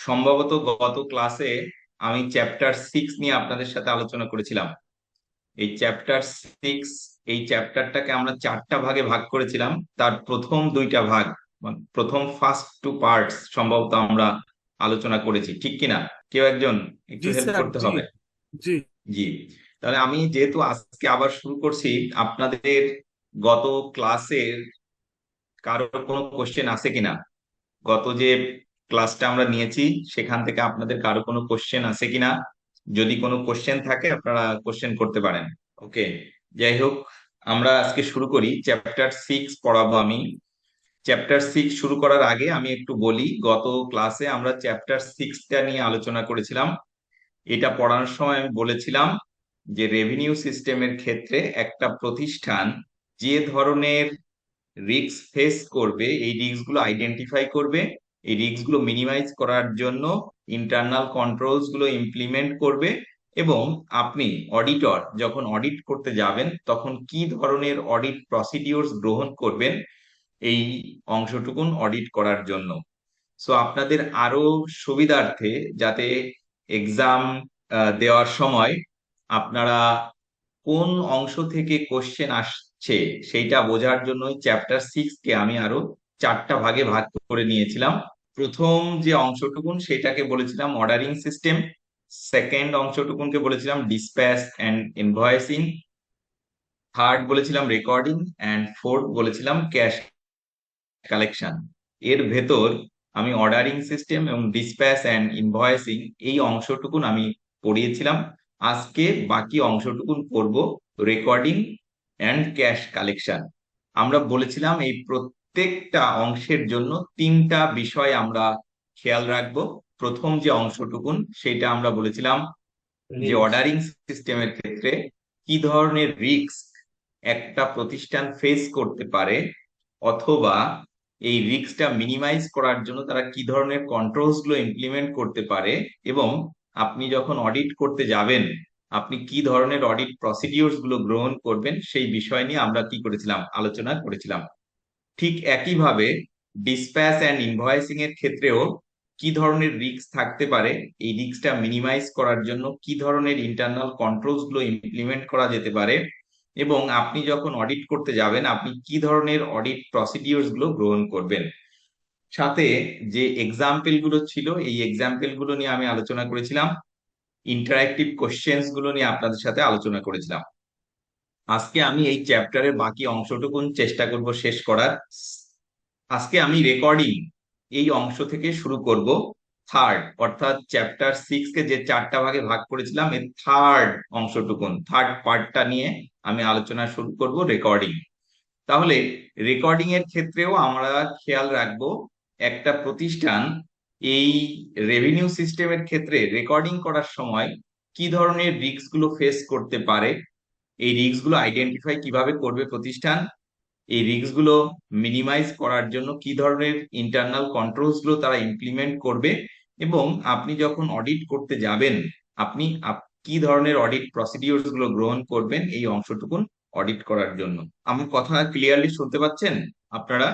সম্ভবত গত ক্লাসে আমি চ্যাপ্টার 6 নিয়ে আপনাদের সাথে আলোচনা করেছিলাম। এই চ্যাপ্টার 6, এই চ্যাপ্টারটাকে আমরা চারটা ভাগে ভাগ করেছিলাম। তার প্রথম দুইটা ভাগ, মানে প্রথম ফার্স্ট টু পার্টস সম্ভবত আমরা আলোচনা করেছি, ঠিক কিনা? কেউ একজন একটু জি হেল্প স্যার, করতে জি হবে। জি। জি। তাহলে আমি যেহেতু আজকে আবার শুরু করছি, আপনাদের গত ক্লাসের কারো কোনো কোশ্চেন আছে কিনা? গত যে ক্লাসটা আমরা নিয়েছি সেখান থেকে আপনাদের কারো কোনো কোশ্চেন আছে কিনা? যদি কোনো কোশ্চেন থাকে আপনারা কোশ্চেন করতে পারেন। ওকে, যাই হোক, আমরা আজকে শুরু করি। চ্যাপ্টার 6 পড়াবো আমি। চ্যাপ্টার 6 শুরু করার আগে আমি একটু বলি, গত ক্লাসে আমরা চ্যাপ্টার 6টা নিয়ে আলোচনা করেছিলাম। এটা পড়ানোর সময় আমি বলেছিলাম যে রেভিনিউ সিস্টেমের ক্ষেত্রে একটা প্রতিষ্ঠান যে ধরনের রিস্ক ফেস করবে, এই রিস্ক গুলো আইডেন্টিফাই করবে, এই রিস্ক গুলো মিনিমাইজ করার জন্য ইন্টারনাল কন্ট্রোলস গুলো ইমপ্লিমেন্ট করবে, এবং আপনি অডিটর যখন অডিট করতে যাবেন তখন কি ধরনের অডিট প্রসিডিওরস গ্রহণ করবেন এই অংশটুকুন অডিট করার জন্য। সো আপনাদের আরো সুবিধার্থে, যাতে এক্সাম দেওয়ার সময় আপনারা কোন অংশ থেকে কোশ্চেন আসছে সেইটা বোঝার জন্য চ্যাপ্টার 6 কে আমি আরো চারটা ভাগে ভাগ করে নিয়েছিলাম। প্রথম যে অংশটুকুন সেটাকে বলেছিলাম অর্ডারিং সিস্টেম, সেকেন্ড অংশটুকুনকে বলেছিলাম ডিসপ্যাচ অ্যান্ড ইনভয়েসিং, থার্ড বলেছিলাম রেকর্ডিং, অ্যান্ড ফোর্থ বলেছিলাম ক্যাশ কালেকশন। এর ভেতর আমি অর্ডারিং সিস্টেম এবং ডিসপ্যাচ অ্যান্ড ইনভয়েসিং এই অংশটুকুন আমি পড়িয়েছিলাম। আজকে বাকি অংশটুকুন পড়ব, রেকর্ডিং অ্যান্ড ক্যাশ কালেকশন। আমরা বলেছিলাম এই প্রত্যেকটা অংশের জন্য তিনটা বিষয় আমরা খেয়াল রাখবো। প্রথম যে অংশটুকুন সেটা আমরা বলেছিলাম যে রিক্স। অর্ডারিং সিস্টেমের ক্ষেত্রে কি ধরনের রিস্ক একটা প্রতিষ্ঠান ফেস করতে পারে, অথবা এই রিস্কটা মিনিমাইজ করার জন্য তারা কি ধরনের কন্ট্রোলস গুলো ইমপ্লিমেন্ট করতে পারে, এবং আপনি যখন অডিট করতে যাবেন আপনি কি ধরনের অডিট প্রসিডিওরস গুলো গ্রহণ করবেন সেই বিষয় নিয়ে আমরা কি করেছিলাম, আলোচনা করেছিলাম। ঠিক একইভাবে ডিসপ্যাচ অ্যান্ড ইনভয়েসিং এর ক্ষেত্রেও কি ধরনের রিস্ক থাকতে পারে, এই রিস্কটা মিনিমাইজ করার জন্য কি ধরনের ইন্টারনাল কন্ট্রোলস গুলো ইমপ্লিমেন্ট করা যেতে পারে, এবং আপনি যখন অডিট করতে যাবেন আপনি কি ধরনের অডিট প্রসিডিওরস গুলো গ্রহণ করবেন। সাথে যে এক্সাম্পল গুলো ছিল এই এক্সাম্পল গুলো নিয়ে আমি আলোচনা করেছিলাম। ইন্টারাক্টিভ কোশ্চেন্স গুলো নিয়ে আপনাদের সাথে আলোচনা করেছিলাম। আজকে আমি এই চ্যাপ্টারের বাকি অংশটুকুন চেষ্টা করব শেষ করার। আজকে আমি রেকর্ডিং এই অংশ থেকে শুরু করব। থার্ড, অর্থাৎ চ্যাপ্টার 6 কে যে চারটা ভাগে ভাগ করেছিলাম এর থার্ড অংশটুকুন, থার্ড পার্টটা নিয়ে আমি আলোচনা শুরু করব, রেকর্ডিং। তাহলে রেকর্ডিং এর ক্ষেত্রেও আমরা খেয়াল রাখবো একটা প্রতিষ্ঠান এই রেভিনিউ সিস্টেমের ক্ষেত্রে রেকর্ডিং করার সময় কি ধরনের রিস্ক গুলো ফেস করতে পারে, এই রিস্ক গুলো আইডেন্টিফাই কিভাবে করবে প্রতিষ্ঠান, এই রিস্ক গুলো মিনিমাইজ করার জন্য কি ধরনের ইন্টারনাল কন্ট্রোলস গুলো তারা ইমপ্লিমেন্ট করবে, এবং আপনি যখন অডিট করতে যাবেন আপনি কি ধরনের অডিট প্রসিডিওরস গুলো গ্রহণ করবেন এই অংশটুকুন অডিট করার জন্য। আমার কথা ক্লিয়ারলি শুনতে পাচ্ছেন আপনারা?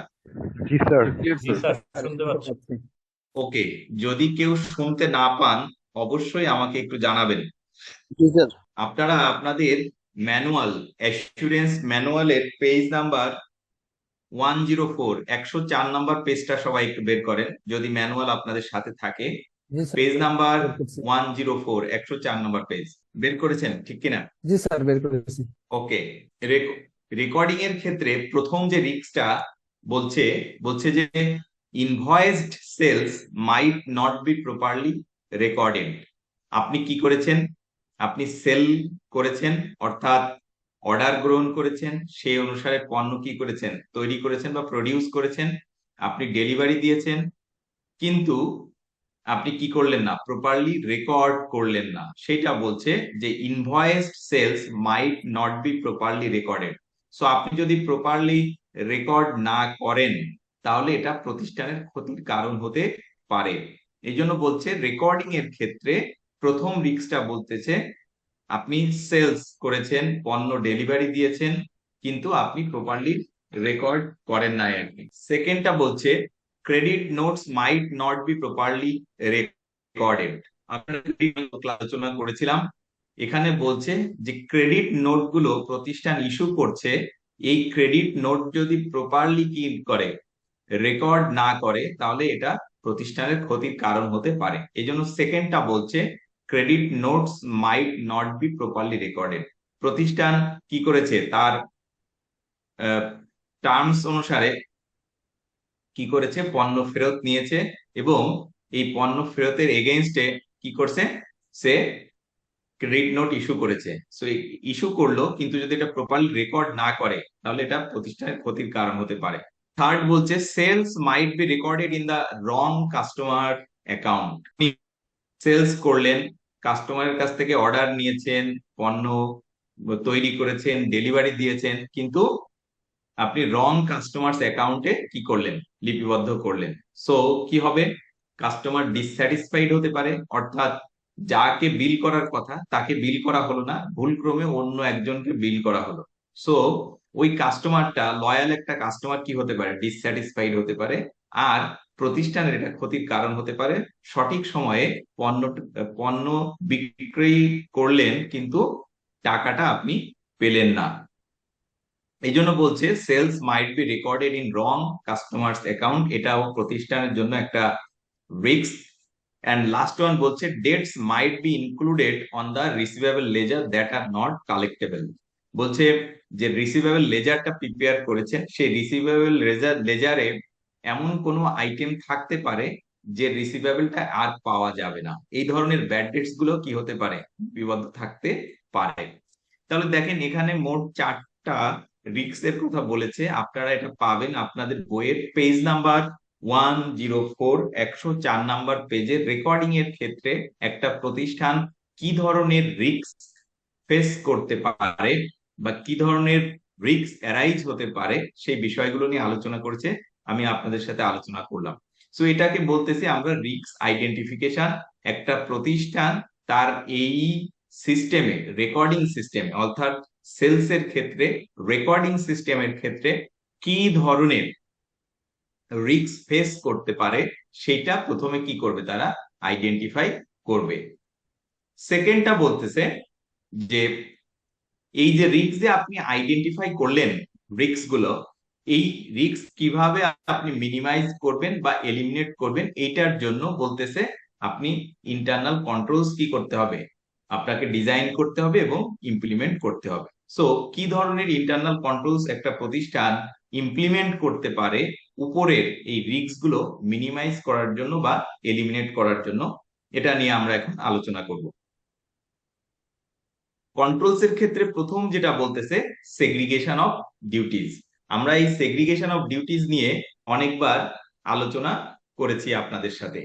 জি স্যার। জি স্যার, শুনতে শুনতে পাচ্ছি। পাচ্ছি। ওকে, যদি কেউ শুনতে না পান অবশ্যই আমাকে একটু জানাবেন। জি স্যার। আপনারা আপনাদের ম্যানুয়াল, অ্যাসুরেন্স ম্যানুয়ালের পেজ নাম্বার 104, 104 নাম্বার পেজটা সবাই একটু বের করেন যদি ম্যানুয়াল আপনাদের সাথে থাকে। জি স্যার, পেজ নাম্বার বের করছি। 104, 104 নাম্বার পেজ বের করেছেন, ঠিক কিনা? জি স্যার, বের করেছি। ওকে। রেকর্ডিং এর ক্ষেত্রে প্রথম যে রিস্কটা বলছে, বলছে যে invoiced sales might not be properly recorded. আপনি কি করেছেন? আপনি সেল করেছেন, অর্থাৎ অর্ডার গ্রহণ করেছেন, সেই অনুসারে পণ্য কি করেছেন, তৈরি করেছেন বা প্রডিউস করেছেন, আপনি ডেলিভারি দিয়েছেন, কিন্তু আপনি কি করলেন না, প্রপারলি রেকর্ড করলেন না। সেটা বলছে যে invoiced sales might not be properly recorded. So আপনি যদি প্রপারলি রেকর্ড না করেন তাহলে এটা প্রতিষ্ঠানের ক্ষতির কারণ হতে পারে। এই জন্য বলছে রেকর্ডিং এর ক্ষেত্রে প্রথম রিস্কটা বলতেছে আপনি সেলস করেছেন, পণ্য ডেলিভারি দিয়েছেন, কিন্তু আপনি প্রপারলি রেকর্ড করেন নাই আর কি। সেকেন্ডটা বলছে credit notes might not be properly recorded. আমরা আলোচনা করেছিলাম, এখানে বলছে যে ক্রেডিট নোট গুলো প্রতিষ্ঠান ইস্যু করছে, এই ক্রেডিট নোট যদি প্রপারলি কি করে, রেকর্ড না করে, তাহলে এটা প্রতিষ্ঠানের ক্ষতির কারণ হতে পারে। এই জন্য সেকেন্ডটা বলছে credit notes might not be properly recorded. প্রতিষ্ঠান কি করেছে, তার টার্মস অনুসারে কি করেছে, পণ্য ফেরত নিয়েছে, এবং এই পণ্য ফেরতের এগেইনস্টে কি করছে, সে ক্রেডিট নোট ইস্যু করেছে। সো ইস্যু করলো, কিন্তু যদি এটা প্রপারলি রেকর্ড না করে, তাহলে এটা প্রতিষ্ঠানের ক্ষতির কারণ হতে পারে। থার্ড বলছে sales might be recorded in the wrong customer account. Sales করলেন, কাস্টমারের কাছ থেকে অর্ডার নিয়েছেন, পণ্য তৈরি করেছেন, ডেলিভারি দিয়েছেন, কিন্তু আপনি রং কাস্টমার্স অ্যাকাউন্টে কি করলেন, লিপিবদ্ধ করলেন। সো কি হবে, কাস্টমার ডিসস্যাটিসফাইড হতে পারে, অর্থাৎ যাকে বিল করার কথা তাকে বিল করা হলো না, ভুলক্রমে অন্য একজনকে বিল করা হলো। সো ওই কাস্টমারটা, লয়াল একটা কাস্টমার কি হতে পারে, ডিসস্যাটিসফাইড হতে পারে। আর প্রতিষ্ঠানের এটা ক্ষতির কারণ হতে পারে। সঠিক সময়ে পণ্য পণ্য বিক্রি করলেন, কিন্তু টাকাটা আপনি পেলেন না। এই জন্য বলছে sales might be recorded in wrong customers account, এটাও প্রতিষ্ঠানের জন্য একটা রিস্ক। এন্ড লাস্ট ওয়ান বলছে debts might be included on the receivable ledger that are not collectible. বলছে যে রিসিভেবল লেজারটা প্রিপেয়ার করেছেন, সেই রিসিভেবল লেজারে এমন কোনো আইটেম থাকতে পারে যে রিসিভেবলটা আর পাওয়া যাবে না। এই ধরনের ব্যাড ডেটস গুলো কি হতে পারে, বিবদ্ধ থাকতে পারে। তাহলে দেখেন এখানে মোট 4টা রিস্ক এর কথা বলেছে, আপনারা এটা পাবেন আপনাদের বইয়ের পেজ নাম্বার 104, 104 নাম্বার পেজে। রেকর্ডিং এর ক্ষেত্রে একটা প্রতিষ্ঠান কি ধরনের রিস্ক ফেস করতে পারে বা কি ধরনের রিস্ক অ্যারাইজ হতে পারে, সেই বিষয়গুলো নিয়ে আলোচনা করেছে, আমি আপনাদের সাথে আলোচনা করলাম। সো এটাকে বলতেছি আমরা রিস্ক আইডেন্টিফিকেশন। একটা প্রতিষ্ঠান তার এই সিস্টেমে, রেকর্ডিং সিস্টেমে, অর্থাৎ সেলস এর ক্ষেত্রে রেকর্ডিং সিস্টেমের ক্ষেত্রে কি ধরনের রিস্ক ফেস করতে পারে, সেটা প্রথমে কি করবে, তারা আইডেন্টিফাই করবে। সেকেন্ডটা বলতেছে যে এই যে রিস্ক যে আপনি আইডেন্টিফাই করলেন, রিস্ক গুলো, এই রিস্ক কিভাবে আপনি মিনিমাইজ করবেন বা এলিমিনেট করবেন, এইটার জন্য বলতেছে আপনি ইন্টারনাল কন্ট্রোলস কি করতে হবে, আপনাকে ডিজাইন করতে হবে এবং ইমপ্লিমেন্ট করতে হবে। সো কি ধরনের ইন্টারনাল কন্ট্রোলস একটা প্রতিষ্ঠান ইমপ্লিমেন্ট করতে পারে উপরের এই রিস্ক গুলো মিনিমাইজ করার জন্য বা এলিমিনেট করার জন্য, এটা নিয়ে আমরা এখন আলোচনা করব। কন্ট্রোলস এর ক্ষেত্রে প্রথম যেটা বলতেছে সেগ্রিগেশন অফ ডিউটিজ। আমরা এই সেগ্রিগেশন অফ ডিউটিজ নিয়ে অনেকবার আলোচনা করেছি আপনাদের সাথে।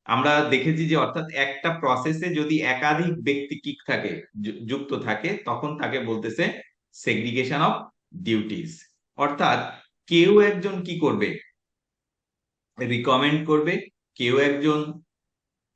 আমরা দেখেছি যে অর্থাৎ একটা প্রসেসে যদি একাধিক ব্যক্তি কি থাকে, যুক্ত থাকে, তখন তাকে বলতেছে সেগ্রিগেশন অফ ডিউটিজ। অর্থাৎ কেউ একজন কি করবে, রিকমেন্ড করবে, কেউ একজন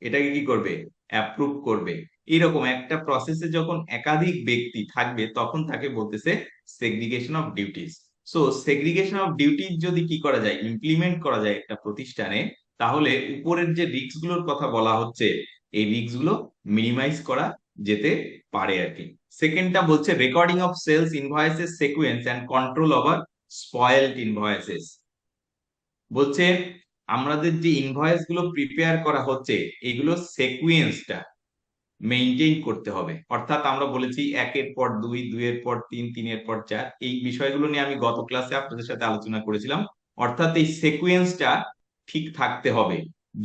এটাকে কি করবে, অ্যাপ্রুভ করবে। এরকম একটা প্রসেসে যখন একাধিক ব্যক্তি থাকবে, তখন তাকে বলতেছে segregation of duties. So segregation of duties যদি কি করা যায়, ইমপ্লিমেন্ট করা যায় একটা প্রতিষ্ঠানে, তাহলে উপরের যে রিস্ক গুলোর কথা বলা হচ্ছে, এই রিস্ক গুলো মিনিমাইজ করা যেতে পারে আর কি। সেকেন্ডটা বলছে recording of sales invoices sequence and control over spoiled invoices. বলছে আমাদের যে ইনভয়েস গুলো প্রিপেয়ার করা হচ্ছে, এগুলো সিকোয়েন্সটা মেইনটেইন করতে হবে। অর্থাৎ আমরা বলেছি একের পর দুই, দুইয়ের পর তিন, তিনের পর চার, এই বিষয়গুলো নিয়ে আমি গত ক্লাসে আপনাদের সাথে আলোচনা করেছিলাম। অর্থাৎ এই সিকোয়েন্সটা ঠিক থাকতে হবে।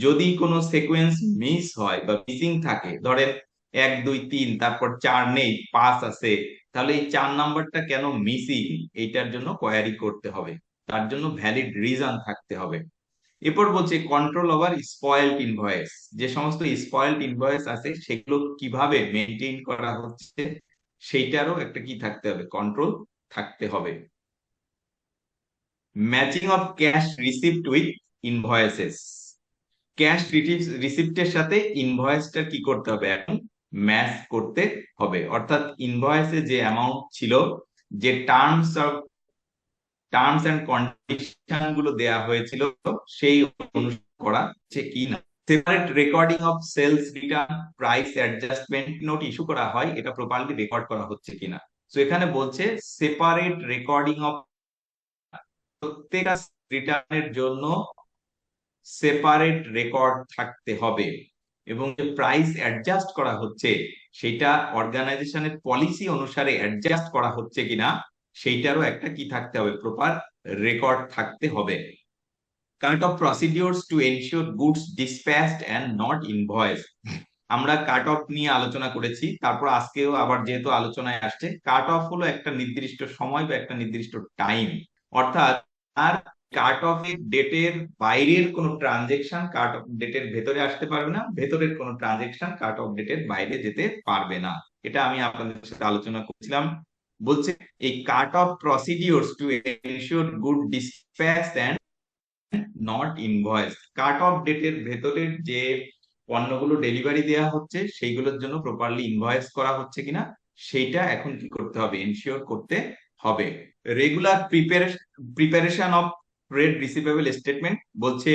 যদি কোনো সিকোয়েন্স মিস হয় বা মিসিং থাকে, ধরেন 1 2 3, তারপর 4 নেই, 5 আছে, তাহলে এই 4 নাম্বারটা কেন মিসিং, এইটার জন্য কোয়ারি করতে হবে, তার জন্য ভ্যালিড রিজন থাকতে হবে। এরপর বলছে কন্ট্রোল ওভার স্পয়েলড ইনভয়েস। যে সমস্ত স্পয়েলড ইনভয়েস আছে, সেগুলো কিভাবে মেনটেন করা হচ্ছে, সেইটারও একটা কি থাকতে হবে, কন্ট্রোল থাকতে হবে। Matching of cash receipt with invoices. Cash রিসিপ্টের সাথে ইনভয়েসটা কি করতে হবে, এখন ম্যাচ করতে হবে। অর্থাৎ ইনভয়েসে যে অ্যামাউন্ট ছিল, যে টার্মস এন্ড কন্ডিশন গুলো দেয়া হয়েছিল, সেই অনুসরণ করা হচ্ছে কি না, separate recording of sales return, price adjustment note issue করা হয়, এটা প্রপারলি রেকর্ড করা হচ্ছে কিনা। তো এখানে বলছে সেপারেট রেকর্ডিং অফ, প্রত্যেকটা রিটার্নের জন্য সেপারেট রেকর্ড থাকতে হবে, এবং যে প্রাইস অ্যাডজাস্ট করা হচ্ছে সেটা অর্গানাইজেশনের পলিসি অনুসারে অ্যাডজাস্ট করা হচ্ছে কিনা সেইটারও একটা কি থাকতে হবে, প্রপার রেকর্ড থাকতে হবে। Cut off procedures to ensure goods dispatched and not invoice, আমরা কাট অফ নিয়ে আলোচনা করেছি, তারপর আজকেও আবার যেহেতু আলোচনায় আসছে, কাট অফ হলো একটা নির্দিষ্ট সময় বা একটা নির্দিষ্ট টাইম, অর্থাৎ আর কাট অফ ডেটের বাইরের কোনো ট্রানজেকশন কাট অফ ডেটের ভেতরে আসতে পারবে না, ভেতরের কোনো ট্রানজেকশন কাট অফ ডেটের বাইরে যেতে পারবে না। এটা আমি আপনাদের সাথে আলোচনা করছিলাম। বলছে এই cut off procedures to ensure good dispatch and not invoice, cut off ডেটের ভেতরের যে পণ্যগুলো ডেলিভারি দেওয়া হচ্ছে সেইগুলোর জন্য প্রপারলি ইনভয়েস করা হচ্ছে কিনা সেইটা এখন কি করতে হবে, এনশিওর করতে হবে। Regular preparation of trade receivable statement, বলছে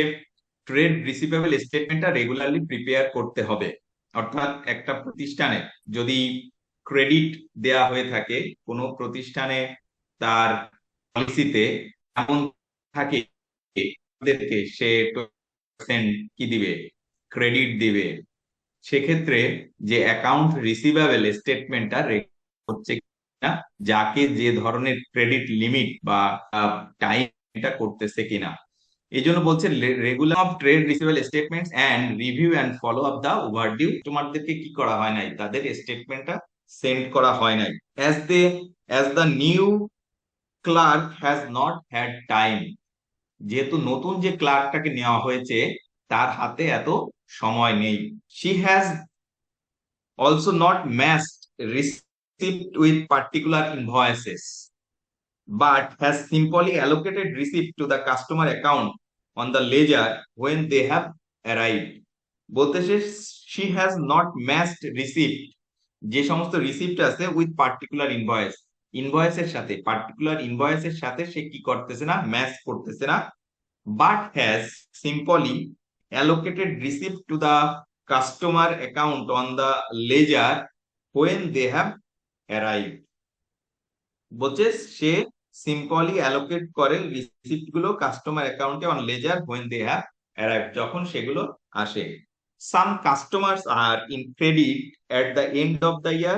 ট্রেড রিসিভেবল স্টেটমেন্টটা রেগুলারলি প্রিপেয়ার করতে হবে। অর্থাৎ একটা প্রতিষ্ঠানে যদি ক্রেডিট দেয়া হয়ে থাকে, কোনো প্রতিষ্ঠানে তার পলিসিতে এমন থাকে আমাদেরকে সে 20% কি দিবে, ক্রেডিট দিবে, সেক্ষেত্রে যে অ্যাকাউন্ট রিসিভেবল স্টেটমেন্টটা হচ্ছে কিনা, যাকে যে ধরনের ক্রেডিট লিমিট বা টাইম এটা করতেছে কিনা। এই জন্য বলছে regular of trade receivable statements and review and follow up the overdue, তোমাদেরকে কি করা হয় নাই, তাদের স্টেটমেন্টটা সেন্ড করা হয় নাই, as the new clerk has not had time, যেহেতু নতুন যে ক্লার্কটাকে নেওয়া হয়েছে তার হাতে এত সময় নেই। She has also not matched receipt with particular invoices but has simply allocated receipt to the customer account on the ledger when they have arrived, বলতেছে she has not matched receipt, যে সমস্ত রিসিপ্ট আছে with particular invoice, ইনভয়েসের সাথে particular ইনভয়েসের সাথে সে কি করতেছে না, match করতেছে না, but has simply allocated receipt to the customer account on the ledger when they have arrived, বলছে সে সিম্পলি অ্যালোকেট করে রিসিপ্ট গুলো কাস্টমার অ্যাকাউন্টে on ledger when they have arrive, যখন সেগুলো আসে। Some customers are in credit at the end of the year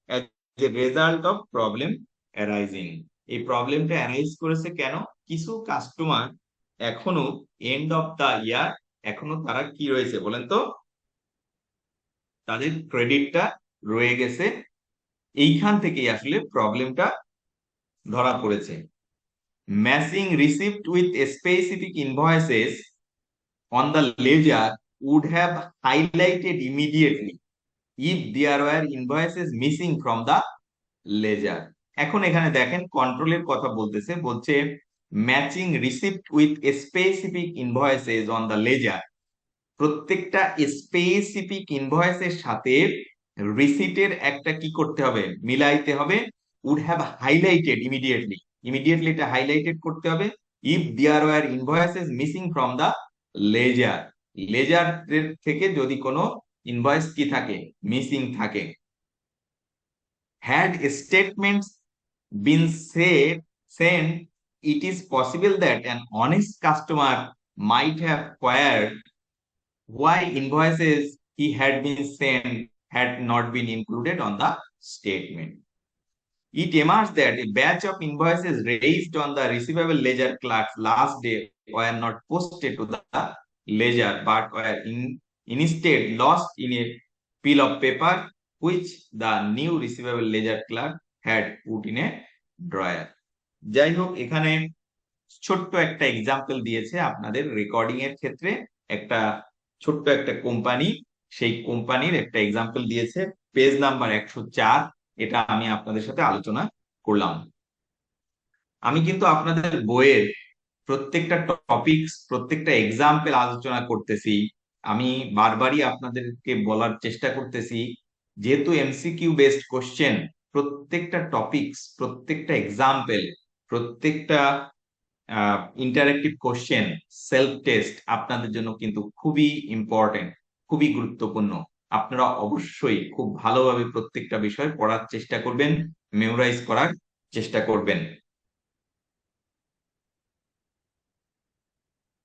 as a result of problem arising, এই প্রবলেমটা অ্যারাইজ করেছে কেন, কিছু কাস্টমার এখনো এন্ড অফ দ্য ইয়ার, এখনো তারা কি রয়েছে বলেন তো, তাদের ক্রেডিটটা রয়ে গেছে, এইখান থেকেই আসলে প্রবলেমটা ধরা পড়েছে। Matching receipt with specific invoices on the ledger would have highlighted immediately if there were invoices missing from the ledger. এখন এখানে দেখেন কন্ট্রোলের কথা বলতেছে, বলছে matching receipt with specific invoices on the ledger, প্রত্যেকটা স্পেসিফিক ইনভয়েসের সাথে রিসিটের একটা কি করতে হবে, মিলাইতে হবে, would have highlighted immediately, immediately এটা হাইলাইটেড করতে হবে, if there were invoices missing from the ledger, ledger থেকে যদি কোনো ইনভয়েস কি থাকে, মিসিং থাকে। Had statements been sent, it is possible that an honest customer might have queried why invoices he had been sent had not been included on the statement. It emerged that a batch of invoices raised on the receivable ledger clerk's last day were not posted to the ledger but were instead lost in a pile of paper which the new receivable ledger clerk had put in a drawer. যাই হোক, এখানে ছোট্ট একটা example দিয়েছে আপনাদের recording এর ক্ষেত্রে, একটা ছোট্ট একটা কোম্পানি, সেই কোম্পানির একটা এক্সাম্পল দিয়েছে, পেজ নাম্বার 104, এটা আমি আপনাদের সাথে আলোচনা করলাম। আমি কিন্তু আপনাদের বইয়ের প্রত্যেকটা টপিকস, প্রত্যেকটা এক্সাম্পল আলোচনা করতেছি, আমি বারবারই আপনাদেরকে বলার চেষ্টা করতেছি, যেহেতু এমসিকিউ বেসড কোশ্চেন, প্রত্যেকটা টপিকস, প্রত্যেকটা এক্সাম্পল, প্রত্যেকটা ইন্টারেক্টিভ কোশ্চেন, সেলফ টেস্ট আপনাদের জন্য কিন্তু খুবই ইম্পর্টেন্ট, খুবই গুরুত্বপূর্ণ। আপনারা অবশ্যই খুব ভালোভাবে প্রত্যেকটা বিষয় পড়ার চেষ্টা করবেন, মেমোরাইজ করার চেষ্টা করবেন।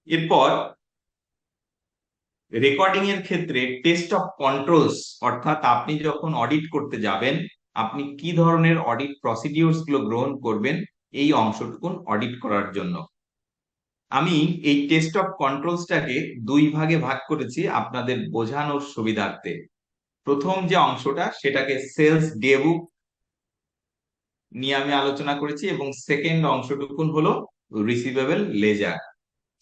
এরপর রেকর্ডিং এর ক্ষেত্রে টেস্ট অফ কন্ট্রোলস, অর্থাৎ আপনি যখন অডিট করতে যাবেন আপনি কি ধরনের অডিট প্রসিডিউরস গুলো গ্রহণ করবেন এই অংশটুকুন অডিট করার জন্য। আমি এই টেস্ট অফ কন্ট্রোলসটাকে দুই ভাগে ভাগ করেছি আপনাদের বোঝানোর সুবিধার্থে। প্রথম যে অংশটা সেটাকে সেলস ডেবুক নিয়ে আমি আলোচনা করেছি, এবং সেকেন্ড অংশটুকুন হলো রিসিভেবল লেজার।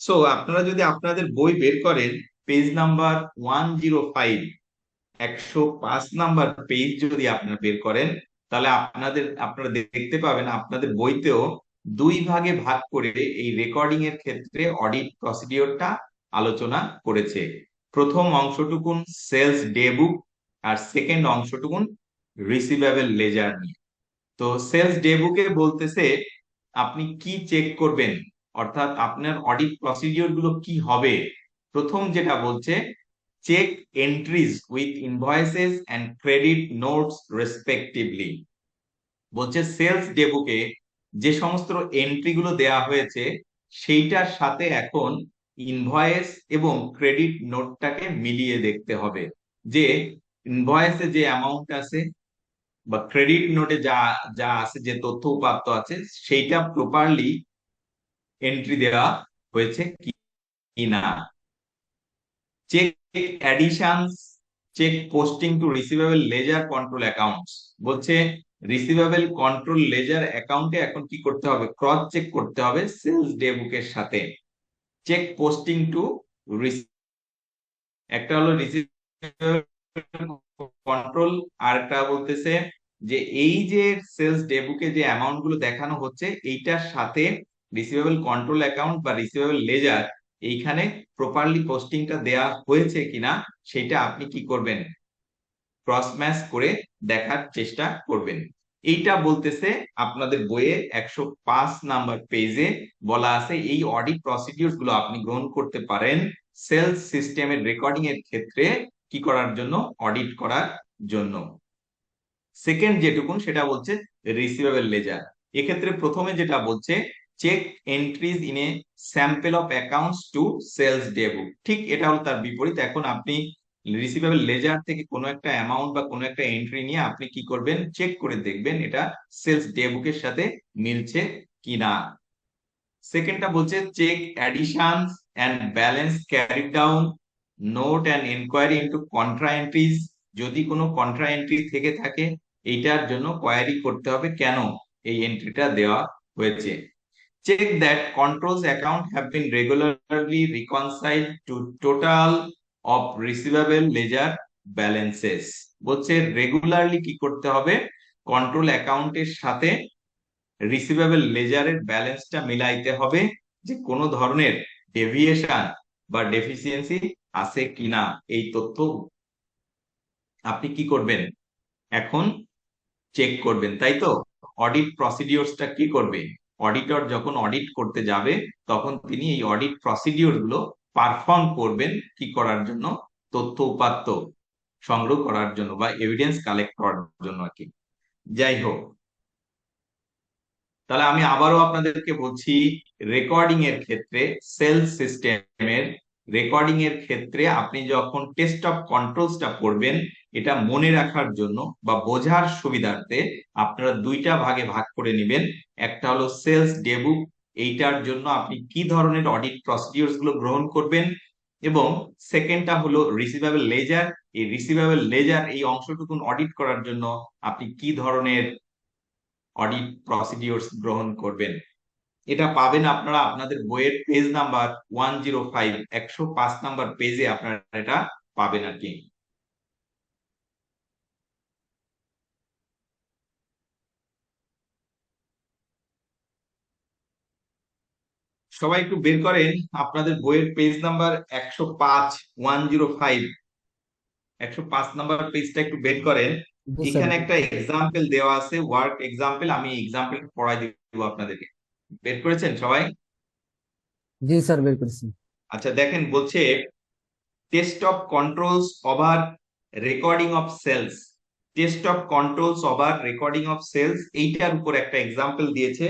সো আপনারা যদি আপনাদের বই বের করেন, পেজ নাম্বার 105, 105 নাম্বার পেজ যদি আপনারা বের করেন, তাহলে আপনারা দেখতে পাবেন আপনাদের বইতেও দুই ভাগে ভাগ করে এই রেকর্ডিং এর ক্ষেত্রে অডিট প্রসিডিওরটা আলোচনা করেছে। প্রথম অংশটুকুন সেলস ডেবুক আর সেকেন্ড অংশটুকুন রিসিভেবল লেজার নিয়ে। তো সেলস ডেবুকে বলতেছে আপনি কি চেক করবেন, অর্থাৎ আপনার অডিট প্রসিডিওর গুলো কি হবে। প্রথম যেটা বলছে, check entries with invoices and credit notes respectively. বলছে সেলস ডেবুকে যে সমস্ত এন্ট্রি গুলো দেয়া হয়েছে সেইটার সাথে এখন ইনভয়েস এবং ক্রেডিট নোটটাকে মিলিয়ে দেখতে হবে, যে ইনভয়েসে যে অ্যামাউন্ট আছে বা ক্রেডিট নোটে যা যা আছে, যে তথ্য উপাত্ত আছে, সেইটা প্রপারলি এন্ট্রি দেওয়া হয়েছে কিনা। Check additions, check posting to receivable ledger control accounts. বলছে রিসিভেবল কন্ট্রোল লেজার অ্যাকাউন্টে এখন কি করতে হবে, ক্রস চেক করতে হবে সেলস ডে বুকের সাথে। চেক পোস্টিং টু, একটা হলো রিসিভেবল কন্ট্রোল, আর একটা বলতেছে যে এই যে সেলস ডে বুকে যে অ্যামাউন্ট গুলো দেখানো হচ্ছে এইটার সাথে রিসিভেবল কন্ট্রোল অ্যাকাউন্ট বা রিসিভেবল লেজার এইখানে প্রপারলি পোস্টিংটা দেয়া হয়েছে কিনা সেটা আপনি কি করবেন, ক্রস ম্যাচ করে দেখার চেষ্টা করবেন। এইটা বলতেছে আপনাদের বইয়ে 105 নাম্বার পেজে বলা আছে এই অডিট প্রসিডিউর গুলো আপনি গ্রহণ করতে পারেন সেলস সিস্টেমের রেকর্ডিং এর ক্ষেত্রে কি করার জন্য, অডিট করার জন্য। সেকেন্ড যেটুকুন সেটা বলছে রিসিভেবল লেজার। এক্ষেত্রে প্রথমে যেটা বলছে check entries in a sample of accounts to sales day book, ঠিক এটা হলো তার বিপরীত। এখন আপনি রিসিভেবল লেজার থেকে কোনো একটা অ্যামাউন্ট বা কোনো একটা এন্ট্রি নিয়ে আপনি কি করবেন, চেক করে দেখবেন এটা সেলস ডে বুকের সাথে মিলছে কিনা। সেকেন্ডটা বলছে check additions and balance carried down, note and enquiry into contra entries. যদি কোনো কন্ট্রা এন্ট্রি থেকে থাকে এইটার জন্য কোয়ারি করতে হবে কেন এই এন্ট্রিটা দেওয়া হয়েছে। Check that controls account have been regularly reconciled to total of receivable ledger balances. বলছে রেগুলারলি কি করতে হবে, কন্ট্রোল অ্যাকাউন্টের সাথে রিসিভেবল লেজারের ব্যালেন্সটা মিলাইতে হবে, যে কোনো ধরনের ডেভিয়েশন বা ডেফিসিয়েন্সি আছে কিনা এই তথ্য আপনি কি করবেন, এখন চেক করবেন, তাই তো। অডিট প্রসিডিওরসটা কি করবে, অডিটর যখন অডিট করতে যাবে তখন তিনি এই অডিট প্রসিডিওর গুলো পারফর্ম করবেন কি করার জন্য, তথ্য উপাত্ত সংগ্রহ করার জন্য বা এভিডেন্স কালেক্ট করার জন্য আর কি। যাই হোক, তাহলে আমি আবারও আপনাদেরকে বলছি, রেকর্ডিং এর ক্ষেত্রে সেলস সিস্টেমের রেকর্ডিং এর ক্ষেত্রে আপনি যখন টেস্ট অফ কন্ট্রোলসটা পড়বেন, এটা মনে রাখার জন্য বা বোঝার সুবিধার্থে আপনারা দুইটা ভাগে ভাগ করে নেবেন। একটা হলো সেলস ডেবুক, এইটার জন্য আপনি কি ধরনের অডিট প্রসিডিউরস গুলো গ্রহণ করবেন, এবং সেকেন্ডটা হলো রিসিভেবল লেজার। এই রিসিভেবল লেজার এই অংশটুকু অডিট করার জন্য আপনি কি ধরনের অডিট প্রসিডিওরস গ্রহণ করবেন। এটা পাবেন আপনারা আপনাদের বইয়ের পেজ নাম্বার 105, 105 নাম্বার পেজে আপনারা এটা পাবেন আর কি। সবাই একটু বের করেন আপনাদের বইয়ের পেজ নাম্বার 105, 105, 105 নাম্বার পেজটা একটু বের করেন। জি স্যার। এখানে একটা এক্সাম্পল দেওয়া আছে, ওয়ার্ক এক্সাম্পল, আমি এক্সাম্পল পড়াই দিব আপনাদেরকে। বের করেছেন সবাই? জি স্যার, বের করেছি। আচ্ছা দেখেন বলছে test of controls over recording of sales. Test of controls over recording of sales, এইটার উপর একটা এক্সাম্পল দিয়েছে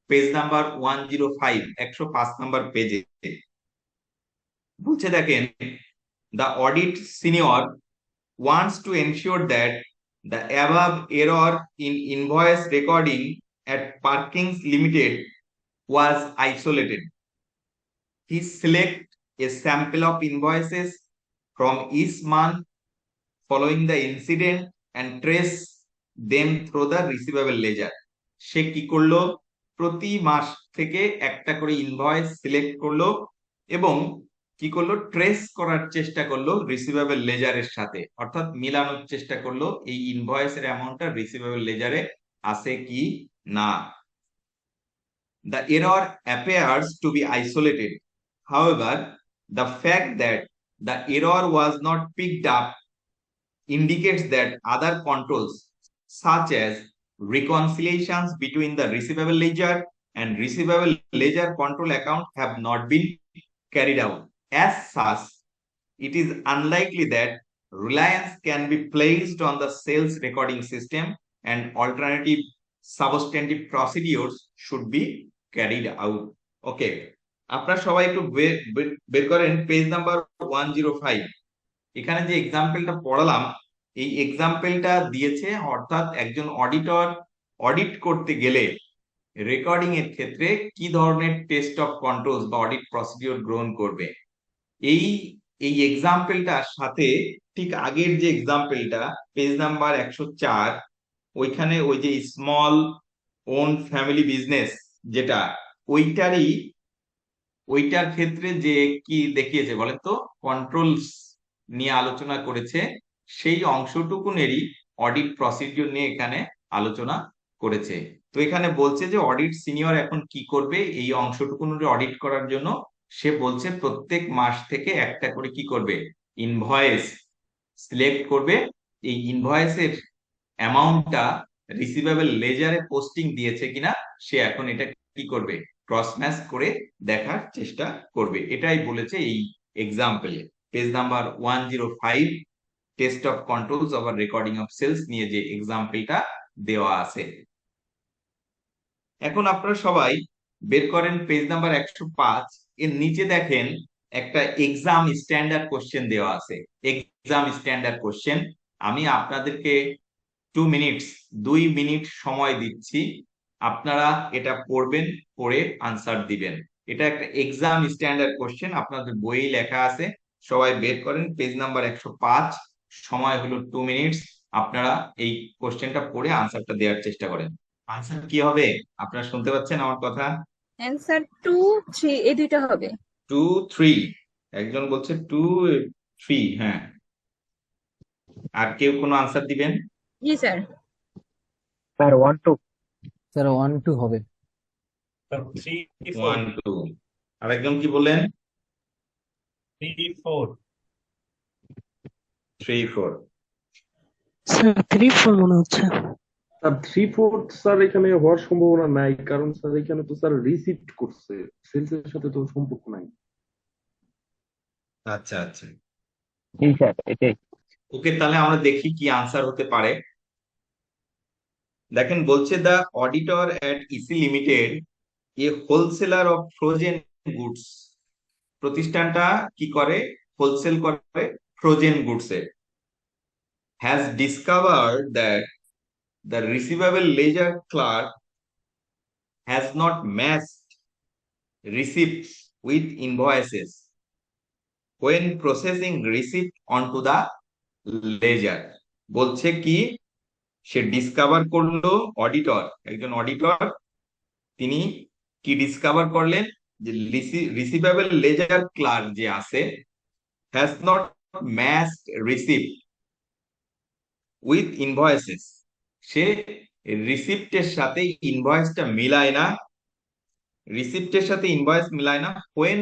পেজ নাম্বার 105, 105 নাম্বার পেজে। বলছে দেখেন, the audit senior wants to ensure that the above error in invoice recording at Parkings Limited was isolated. He select a sample of invoices from each month following the incident and trace them through the receivable ledger. সে কি করলো, প্রতি মাস থেকে একটা করে invoice select করলো এবং কি করলো, ট্রেস করার চেষ্টা করলো রিসিভেবল লেজারের সাথে, অর্থাৎ মিলানোর চেষ্টা করলো এই ইনভয়েসের অ্যামাউন্টটা রিসিভেবল লেজারে আছে কি না। The error appears to be isolated. However, the fact that the error was not picked up indicates that other controls, such as reconciliations between the receivable ledger and receivable ledger control account, have not been carried out. As such, it is unlikely that reliance can be placed on the sales recording system, and alternative substantive procedures should be carried out. Okay, আপনারা সবাই একটু বের করেন page number 105। এখানে যে এক্সাম্পলটা পড়ালাম, এই এক্সাম্পলটা দিয়েছে, অর্থাৎ একজন অডিটর অডিট করতে গেলে রেকর্ডিং এর ক্ষেত্রে কি ধরনের টেস্ট অফ কন্ট্রোলস বা অডিট প্রসিডিওর গ্রহণ করবে। এই এই এক্সাম্পলটার সাথে ঠিক আগের যে এক্সাম্পলটা পেজ নাম্বার 104, ওইখানে ওই যে স্মল ওন ফ্যামিলি বিজনেস যেটা, ওইটারই ওইটার ক্ষেত্রে যে কি দেখিয়েছে বলেন তো, কন্ট্রোলস নিয়ে আলোচনা করেছে, সেই অংশটুকুনেরই অডিট প্রসিডিওর নিয়ে এখানে আলোচনা করেছে। তো এখানে বলছে যে অডিট সিনিয়র এখন কি করবে এই অংশটুকুনের অডিট করার জন্য, সে বলছে প্রত্যেক মাস থেকে একটা করে কি করবে, ইনভয়েস সিলেক্ট করবে। এই ইনভয়েসের অ্যামাউন্টটা রিসিভেবল লেজারে পোস্টিং দিয়েছে কিনা সে এখন এটা কি করবে, ক্রস ম্যাচ করে দেখার চেষ্টা করবে। এটাই বলেছে এই এক্সাম্পলে page number 105, test of controls over recording of sales নিয়ে যে এক্সাম্পলটা দেওয়া আছে। এখন আপনারা সবাই বের করেন পেজ নাম্বার 105, এর নিচে দেখেন একটা এক্সাম স্ট্যান্ডার্ড কোশ্চেন দেওয়া আছে। এক্সাম স্ট্যান্ডার্ড কোশ্চেন, আমি আপনাদেরকে 2 মিনিটস, 2 মিনিট সময় দিচ্ছি, আপনারা এটা পড়বেন, পড়ে আনসার দিবেন। এটা একটা এক্সাম স্ট্যান্ডার্ড কোশ্চেন, আপনাদের বইয়ে লেখা আছে। সবাই বের করেন পেজ নাম্বার 105, সময় হলো 2 মিনিটস। আপনারা এই কোশ্চেনটা পড়ে আনসারটা দেওয়ার চেষ্টা করেন। আনসার কি হবে আপনারা শুনতে পাচ্ছেন আমার কথা? অ্যান্সার 2, 3 এই দুইটা হবে। 2, 3, একজন বলছে 2, 3, হ্যাঁ। আর কেউ কোনো আনসার দিবেন? জি স্যার। স্যার 1 2। স্যার 1 2 হবে। 1, 2। আরেকজন কি বললেন? 3 4। 3, 4। স্যার 3 4 মনে হচ্ছে। স্যার 3/4 স্যার এখানে হওয়ার সম্ভাবনা নাই, কারণ স্যার এখানে তো স্যার রিসিপ্ট করছে, সেলস এর সাথে তো সম্পর্ক নাই। আচ্ছা আচ্ছা, জি স্যার, এটাই। ওকে, তাহলে আমরা দেখি কি আনসার হতে পারে। দেখেন বলছে the auditor at EC limited, a wholesaler of frozen goods. প্রতিষ্ঠানটা কি করে, হোলসেল করে ফ্রোজেন গুডস এর। Has discovered that the receivable ledger clerk has not matched receipts with invoices when processing receipt onto the ledger। বলছে কি, সে discover করলো, auditor, একজন auditor, তিনি কি ডিসকভার করলেন যে রিসিভেবল লেজার ক্লার্ক যে আছে, has not matched receipt with invoices, সে রিসিপ্টের সাথে ইনভয়েসটা মিলায় না, রিসিপ্টের সাথে ইনভয়েস মিলায় না when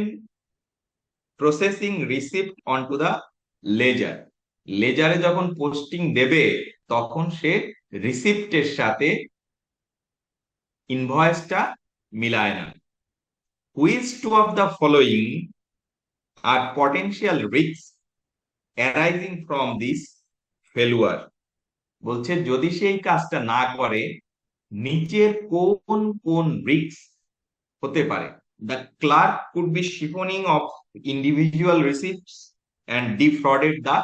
processing receipt onto the ledger. লেজারে যখন পোস্টিং দেবে তখন সে রিসিপ্টের সাথে ইনভয়েসটা মিলায় না। Which two of the following are potential risk arising from this failure. বলছে যদি সেই কাজটা না করে নিচের কোন কোন রিস্ক হতে পারে। The clerk could be siphoning off individual receipts and defrauded the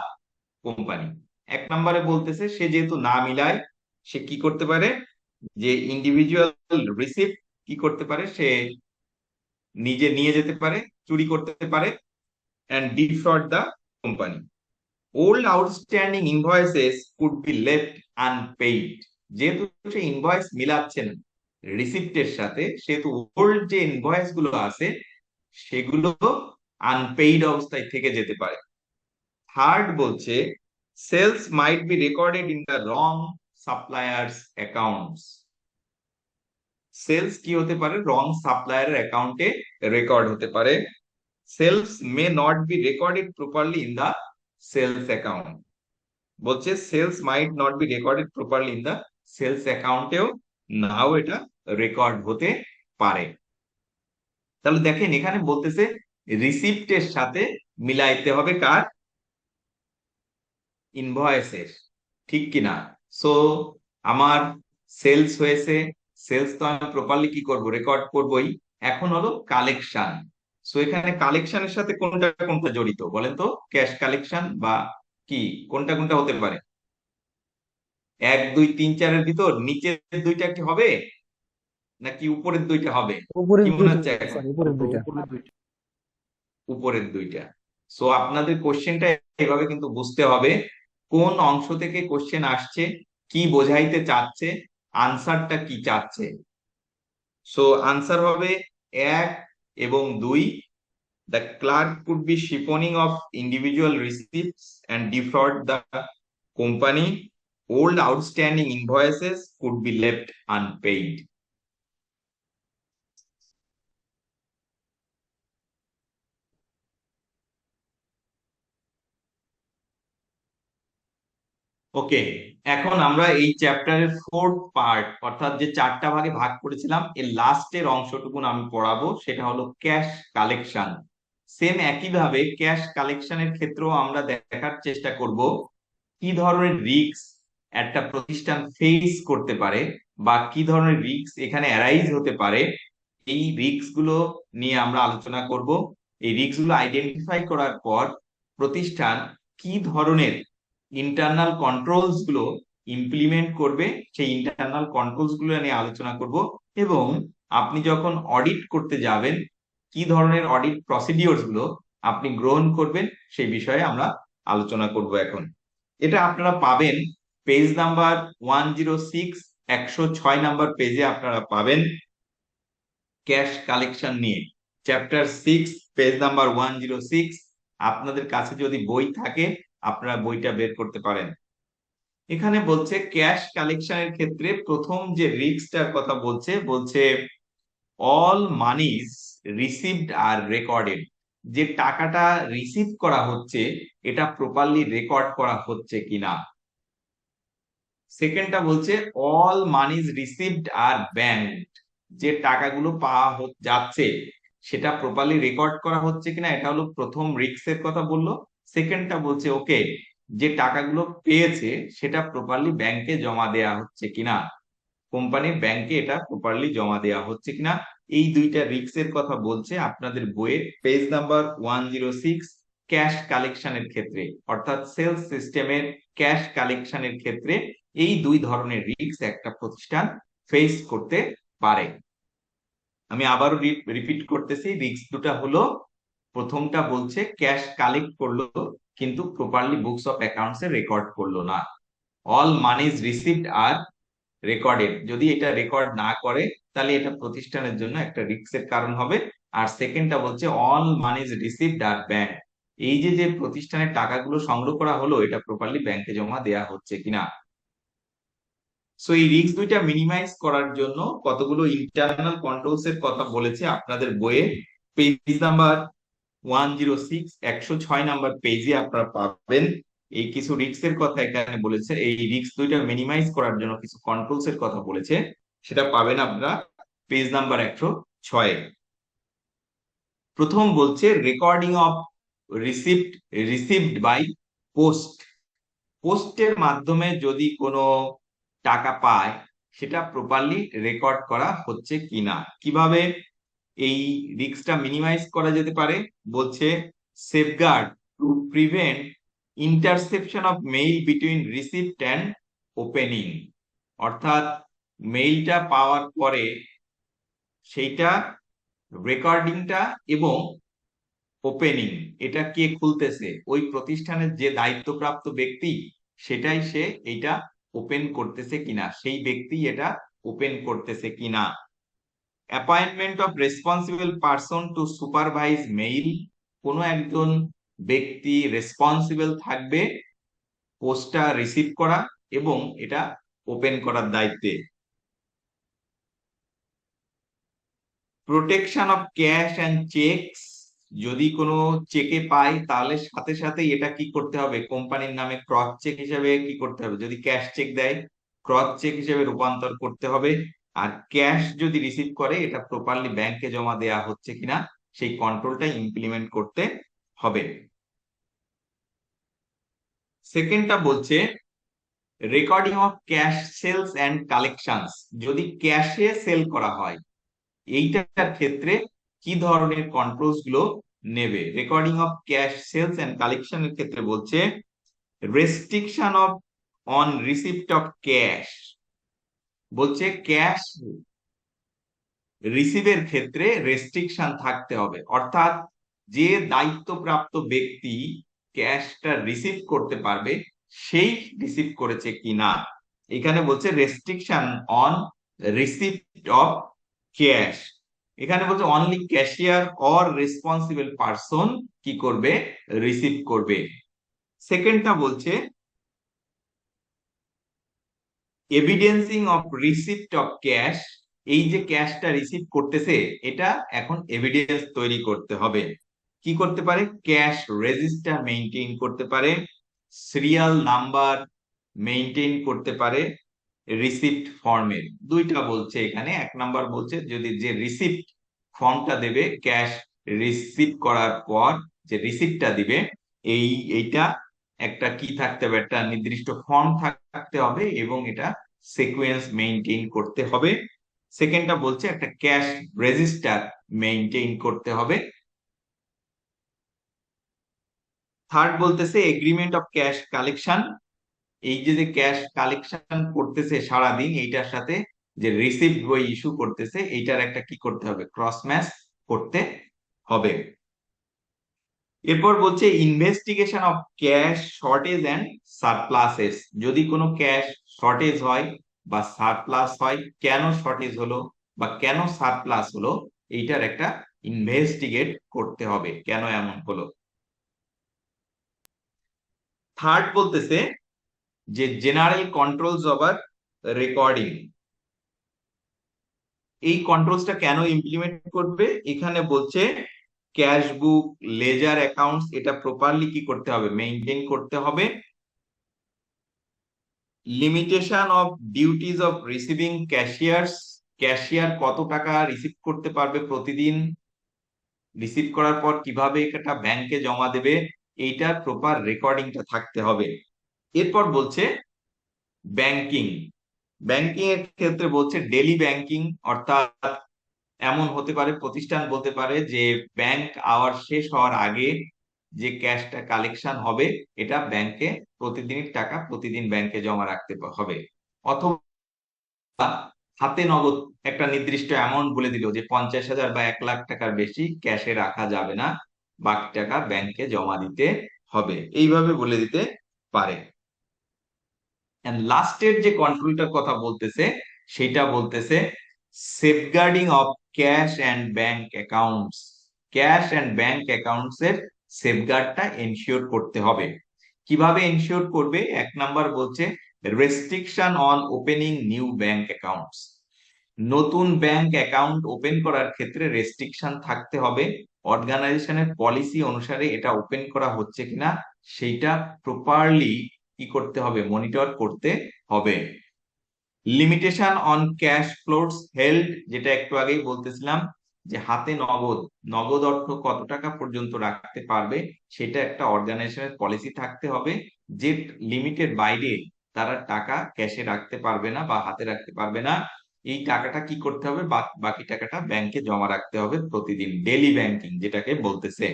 company. এক নম্বরে বলতেছে সে যেহেতু না মিলায় সে কি করতে পারে, যে ইন্ডিভিজুয়াল রিসিপ্ট কি করতে পারে, সে নিজে নিয়ে যেতে পারে, চুরি করতে পারে, and defraud the company. Old outstanding invoices could be left unpaid. যেহেতু সে ইনভয়েস মিলাচ্ছেন রিসিপ্টের সাথে, সেহেতু ওল্ড যে ইনভয়েস গুলো আছে সেগুলো আনপেইড অবস্থায় থেকে যেতে পারে। থার্ড বলছে sales might be recorded in the wrong suppliers accounts. Sales কি হতে পারে, রং সাপ্লায়ারের অ্যাকাউন্টে রেকর্ড হতে পারে। Sales may not be recorded properly in the sales account. বলছে sales might not be recorded properly in the sales অ্যাকাউন্টেও নাও এটা রেকর্ড হতে পারে। তাহলে দেখেন এখানে বলতেছে রিসিপ্টের সাথে মিলাইতে হবে কার, ইনভয়েসের, ঠিক কিনা। সো আমার সেলস হয়েছে, সেলস তো আমি প্রপারলি কি করব, রেকর্ড করবই। এখন হলো কালেকশন। সো এখানে কালেকশনের সাথে কোনটা কোনটা জড়িত বলেন তো, ক্যাশ কালেকশন বা কি, কোনটা কোনটা হতে পারে? 1 2 3 4 এর ভিতর নিচের দুইটা কি হবে নাকি উপরের দুইটা হবে? উপরের কি মনে দুইটা হচ্ছে এখন? স্যার, উপরের দুইটা। উপরে দুইটা। উপরের দুইটা। সো আপনাদের কোশ্চেনটা এভাবে কিন্তু বুঝতে হবে কোন অংশ থেকে কোশ্চেন আসছে, কি বোঝাইতে চাচ্ছে, আনসারটা কি চাচ্ছে। সো আনসার হবে 1 এবং 2। The clerk could be chiffoning of individual receipts and defraud the company. Old outstanding invoices could be left unpaid. ওকে, এখন আমরা এই চ্যাপ্টারের ফোর্থ পার্ট, অর্থাৎ যে 4টা ভাগে ভাগ করেছিলাম, এর লাস্টের অংশটুকু আমি পড়াবো, সেটা হলো ক্যাশ কালেকশন। সেম একইভাবে ক্যাশ কালেকশনের ক্ষেত্রেও আমরা দেখার চেষ্টা করব কি ধরনের রিস্ক একটা প্রতিষ্ঠান ফেস করতে পারে বা কি ধরনের রিস্ক এখানে অ্যারাইজ হতে পারে। এই রিস্ক গুলো নিয়ে আমরা আলোচনা করব। এই রিস্ক গুলো আইডেন্টিফাই করার পর প্রতিষ্ঠান কি ধরনের ইন্টারনাল কন্ট্রোলস গুলো ইমপ্লিমেন্ট করবে, সেই ইন্টারনাল কন্ট্রোলস গুলো নিয়ে আলোচনা করব। এবং আপনি যখন অডিট করতে যাবেন কি ধরনের অডিট প্রসিডিওরস গুলো আপনি গ্রহণ করবেন সেই বিষয়ে আমরা আলোচনা করব এখন। এটা আপনারা পাবেন পেজ নাম্বার 106, 106 নাম্বার পেজে আপনারা পাবেন ক্যাশ কালেকশন নিয়ে, চ্যাপ্টার 6, পেজ নাম্বার 106। আপনাদের কাছে যদি বই থাকে আপনারা বইটা বের করতে পারেন। এখানে বলছে ক্যাশ কালেকশনের ক্ষেত্রে প্রথম যে রিস্কটার কথা বলছে, বলছে অল মানিজ রিসিভড আর রেকর্ডেড। যে টাকাটা রিসিভ করা হচ্ছে এটা প্রপারলি রেকর্ড করা হচ্ছে কিনা। সেকেন্ডটা বলছে অল মানিজ রিসিভড আর ব্যাংকড। যে টাকাগুলো পাওয়া যাচ্ছে সেটা প্রপারলি রেকর্ড করা হচ্ছে কিনা, এটা হলো প্রথম রিস্কের কথা বললো। সেকেন্ডটা বলছে ওকে, যে টাকাগুলো পেয়েছে সেটা প্রপারলি ব্যাংকে জমা দেয়া হচ্ছে কিনা, কোম্পানির ব্যাংকে এটা প্রপারলি জমা দেওয়া হচ্ছে কিনা। এই দুইটা রিস্কের কথা বলছে আপনাদের বইয়ে পেজ নাম্বার 106। ক্যাশ কালেকশনের ক্ষেত্রে অর্থাৎ সেলস সিস্টেমের ক্যাশ কালেকশনের ক্ষেত্রে এই দুই ধরনের রিস্ক একটা প্রতিষ্ঠান ফেস করতে পারে। আমি আবারও রিপিট করতেছি, রিস্ক দুটা হলো, প্রথমটা বলছে ক্যাশ কালেক্ট করলো কিন্তু properly books of accounts A record করলো না। অল মানিজ রিসিভড আর রেকর্ডেড, যদি এটা রেকর্ড না করে তাহলে এটা প্রতিষ্ঠানের জন্য একটা রিস্কের কারণ হবে। আর সেকেন্ডটা বলছে অল মানিজ রিসিভড আর ব্যাংক, এই যে যে প্রতিষ্ঠানের টাকাগুলো সংগ্রহ করা হলো এটা প্রপারলি ব্যাংকে জমা দেয়া হচ্ছে কিনা। সো এই রিস্ক দুইটা মিনিমাইজ করার জন্য কতগুলো ইন্টারনাল কন্ট্রোলস এর কথা বলেছে আপনাদের বইয়ে পেজ নাম্বার 106, 106 নাম্বার পেজে আপনারা পাবেন। এই কিছু রিস্ক এর কথা এখানে বলেছে, এই রিস্ক দুইটা মিনিমাইজ করার জন্য কিছু কন্ট্রোলস এর কথা বলেছে, সেটা পাবেন আপনারা পেজ নাম্বার 106। প্রথম বলছে recording of receipt received by post. পোস্টের মাধ্যমে যদি কোনো টাকা পায় সেটা প্রপারলি রেকর্ড করা হচ্ছে কিনা। কিভাবে এই রিস্কটা মিনিমাইজ করা যেতে পারে? বলছে safeguard to prevent interception of mail between receipt and opening. অর্থাৎ মেইলটা পাওয়ার পরে সেইটা রেকর্ডিংটা এবং ওপেনিং, এটা কে খুলতেছে, ওই প্রতিষ্ঠানের যে দায়িত্বপ্রাপ্ত ব্যক্তি, সেটাই সে এটা ওপেন করতেছে কিনা, সেই ব্যক্তি এটা ওপেন করতেছে কিনা। Appointment of responsible person to supervise mail. কোনো একজন ব্যক্তি রেসপন্সিবল থাকবে পোস্টটা রিসিভ করা এবং এটা ওপেন করার দায়িত্বে। Protection of cash and checks. যদি কোনো চেকে পাই তাহলে সাথে সাথে এটা কি করতে হবে, কোম্পানির নামে ক্রস চেক হিসেবে কি করতে হবে, যদি ক্যাশ চেক দেয় ক্রস চেক হিসেবে রূপান্তর করতে হবে। আর ক্যাশ যদি রিসিভ করে এটা প্রপারলি ব্যাংকে জমা দেয়া হচ্ছে কিনা সেই কন্ট্রোলটা ইমপ্লিমেন্ট করতে হবে। সেকেন্ডটা বলছে recording of cash sales and collections. যদি ক্যাশে সেল করা হয় এইটার ক্ষেত্রে কি ধরনের কন্ট্রোলস গুলো নেবে। Recording of cash sales and কালেকশনের ক্ষেত্রে বলছে restriction of on receipt of cash. বলছে ক্যাশ রিসিভের ক্ষেত্রে রেস্ট্রিকশন থাকতে হবে, অর্থাৎ যে দায়িত্বপ্রাপ্ত ব্যক্তি ক্যাশটা রিসিভ করতে পারবে সেই রিসিভ করেছে কিনা। এখানে বলছে restriction on receipt of cash. এখানে বলছে only cashier or responsible person কি করবে, রিসিভ করবে। সেকেন্ডটা বলছে এভিডেন্সিং অফ রিসিপ্ট অফ ক্যাশ। এই যে ক্যাশটা রিসিভ করতেছে এটা এখন এভিডেন্স তৈরি করতে হবে। কি করতে পারে, ক্যাশ রেজিস্টার মেইনটেইন করতে পারে, সিরিয়াল নাম্বার মেইনটেইন করতে পারে রিসিপ্ট ফর্মের। দুইটা বলছে এখানে। এক নাম্বার বলছে যদি যে রিসিপ্ট ফর্মটা দেবে ক্যাশ রিসিভ করার পর যে রিসিপ্টটা দিবে এইটা একটা কি থাকতে হবে, একটা নির্দিষ্ট ফর্ম থাকতে হবে এবং এটা সিকোয়েন্স মেইনটেইন করতে হবে। সেকেন্ডটা বলছে একটা ক্যাশ রেজিস্টার মেইনটেইন করতে হবে। থার্ড বলতেছে এগ্রিমেন্ট অফ ক্যাশ কালেকশন। এই যে ক্যাশ কালেকশন করতেছে সারাদিন এইটার সাথে যে রিসিপ্ট বই ইস্যু করতেছে এইটার একটা কি করতে হবে, ক্রস ম্যাচ করতে হবে। এরপর বলছে investigation of cash shortage and surpluses. যদি কোনো ক্যাশ শর্টেজ হয় বা সারপ্লাস হয়, কেন শর্টেজ হলো বা কেন সারপ্লাস হলো এইটার একটা ইনভেস্টিগেট করতে হবে, কেন এমন হলো। থার্ড বলতেছে যে জেনারেল কন্ট্রোলস ওভার রেকর্ডিং। এই কন্ট্রোলসটা কেন ইমপ্লিমেন্ট করবে, এখানে বলছে ক্যাশ বুক লেজার অ্যাকাউন্টস এটা প্রপারলি কি করতে হবে, মেইনটেইন করতে হবে। Limitation of duties of receiving cashiers. Cashier কত টাকা রিসিভ করতে পারবে প্রতিদিন, রিসিভ করার পর কিভাবে এটা ব্যাংকে জমা দেবে, এইটার প্রপার রেকর্ডিংটা থাকতে হবে। এরপর বলছে ব্যাংকিং। ব্যাংকিং এর ক্ষেত্রে বলছে ডেলি ব্যাংকিং, অর্থাৎ এমন হতে পারে প্রতিষ্ঠান বলতে পারে যে ব্যাংক আওয়ার শেষ হওয়ার আগে যে ক্যাশটা কালেকশন হবে এটা ব্যাংকে প্রতিদিনের টাকা প্রতিদিন ব্যাংকে জমা রাখতে হবে। অথবা হাতে নগদ একটা নির্দিষ্ট অ্যামাউন্ট বলে দিল যে 50,000 বা 1 লাখ টাকার বেশি ক্যাশে রাখা যাবে না, বাকি টাকা ব্যাংকে জমা দিতে হবে, এইভাবে বলে দিতে পারে। লাস্টের যে কন্ট্রোলটার কথা বলতেছে সেটা বলতেছে safeguarding of cash and bank accounts. Cash and bank accounts এর সেফগার্ডটা এনশিওর করতে হবে। কিভাবে এনশিওর করবে, এক নাম্বার বলছে restriction on opening new bank accounts. নতুন ব্যাংক অ্যাকাউন্ট ওপেন করার ক্ষেত্রে রেস্ট্রিকশন থাকতে হবে, অর্গানাইজেশনের পলিসি অনুসারে এটা ওপেন করা হচ্ছে কিনা সেইটা প্রপারলি কি করতে হবে, মনিটর করতে হবে। Limitation on cash floats held, যেটা একটু আগেই বলতেছিলাম যে হাতে নগদ নগদ অর্থ কত টাকা পর্যন্ত রাখতে পারবে, সেটা একটা অর্গানাইজেশনের পলিসি থাকতে হবে, যে লিমিটের বাইরে তারা টাকা ক্যাশে রাখতে পারবে না বা হাতে রাখতে পারবে না। এই টাকাটা কি করতে হবে, বাকি টাকাটা ব্যাংকে জমা রাখতে হবে প্রতিদিন, ডেইলি ব্যাংকিং যেটাকে বলতেছে।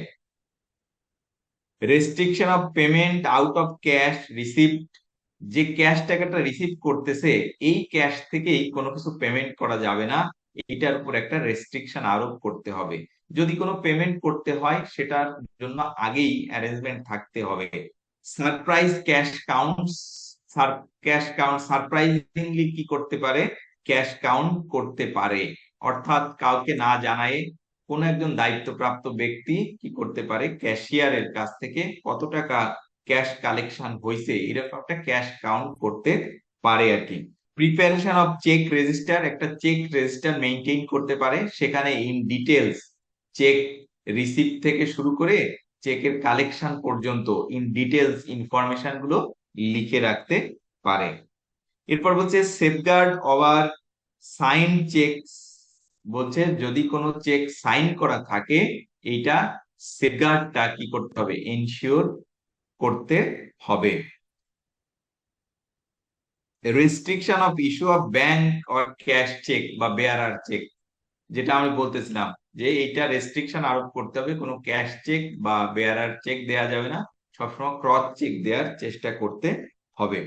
Restriction of payment out of cash received, যে ক্যাশ টাকাটা রিসিভ করতেছে এই ক্যাশ থেকেই কোনো কিছু পেমেন্ট করা যাবে না, এটার উপর একটা রেস্ট্রিকশন আরোপ করতে হবে। যদি কোনো পেমেন্ট করতে হয় সেটার জন্য আগেই অ্যারেঞ্জমেন্ট থাকতে হবে। Surprise cash counts, cash count surprisingly কি করতে পারে, ক্যাশ কাউন্ট করতে পারে। অর্থাৎ কাউকে না জানায় কোন একজন দায়িত্বপ্রাপ্ত ব্যক্তি কি করতে পারে, ক্যাশিয়ারের কাছ থেকে কত টাকা ক্যাশ কালেকশন হয়েছে এরকম একটা ক্যাশ কাউন্ট করতে পারে আর কি। প্রিপারেশন অফ চেক রেজিস্টার, একটা চেক রেজিস্টার মেইনটেইন করতে পারে, সেখানে ইন ডিটেলস চেক রিসিপ্ট থেকে শুরু করে চেকের কালেকশন পর্যন্ত ইন ডিটেলস ইনফরমেশন গুলো লিখে রাখতে পারে। এরপর বলছে সেফগার্ড ওভার সাইন চেক, বলছে যদি কোনো চেক সাইন করা থাকে এইটা সেফগার্ডটা কি করতে হবে, এনশিওর করতে হবে। Restriction of issue of bank or cash cheque বা বেয়ারার চেক, যেটা আমি বলতেছিলাম যে এইটা রেস্ট্রিকশন আরোপ করতে হবে, কোনো ক্যাশ চেক বা বেয়ারার চেক দেয়া যাবে না, সবসময় ক্রস চেক দেওয়ার চেষ্টা করতে হবে।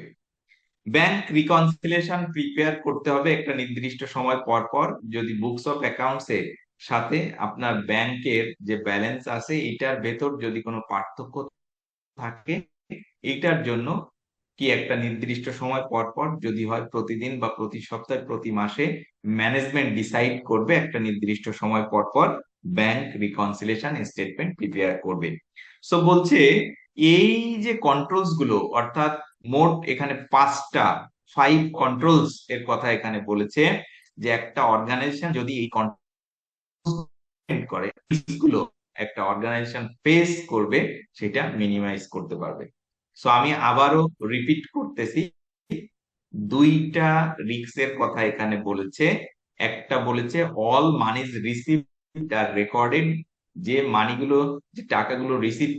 ব্যাংক রিকনসিলিয়েশন প্রিপেয়ার করতে হবে একটা নির্দিষ্ট সময় পর পর, যদি বুকস অফ অ্যাকাউন্টস এর সাথে আপনার ব্যাংকের যে ব্যালেন্স আছে এটার ভেতর যদি কোনো পার্থক্য থাকে, এটার জন্য কি একটা নির্দিষ্ট সময় পর পর, যদি হয় প্রতিদিন বা প্রতি সপ্তাহে প্রতি মাসে, ম্যানেজমেন্ট ডিসাইড করবে একটা নির্দিষ্ট সময় পর পর ব্যাংক রিকনসিলিয়েশন স্টেটমেন্ট প্রিপেয়ার করবে। সো বলছে এই যে কন্ট্রোলস গুলো, অর্থাৎ মোট এখানে 5 কন্ট্রোলস এর কথা এখানে বলেছে, যে একটা অর্গানাইজেশন যদি এই কন্ট্রোল করে গুলো একটা অর্গানাইজেশন ফেস করবে সেটা মিনিমাইজ করতে পারবে। সো আমি আবারও রিপিট করতেছি, দুইটা রিস্কের কথা এখানে বলেছে। একটা বলেছে অল মানিজ রিসিভড আর রেকর্ডেড, যে মানিগুলো যে টাকাগুলো রিসিভ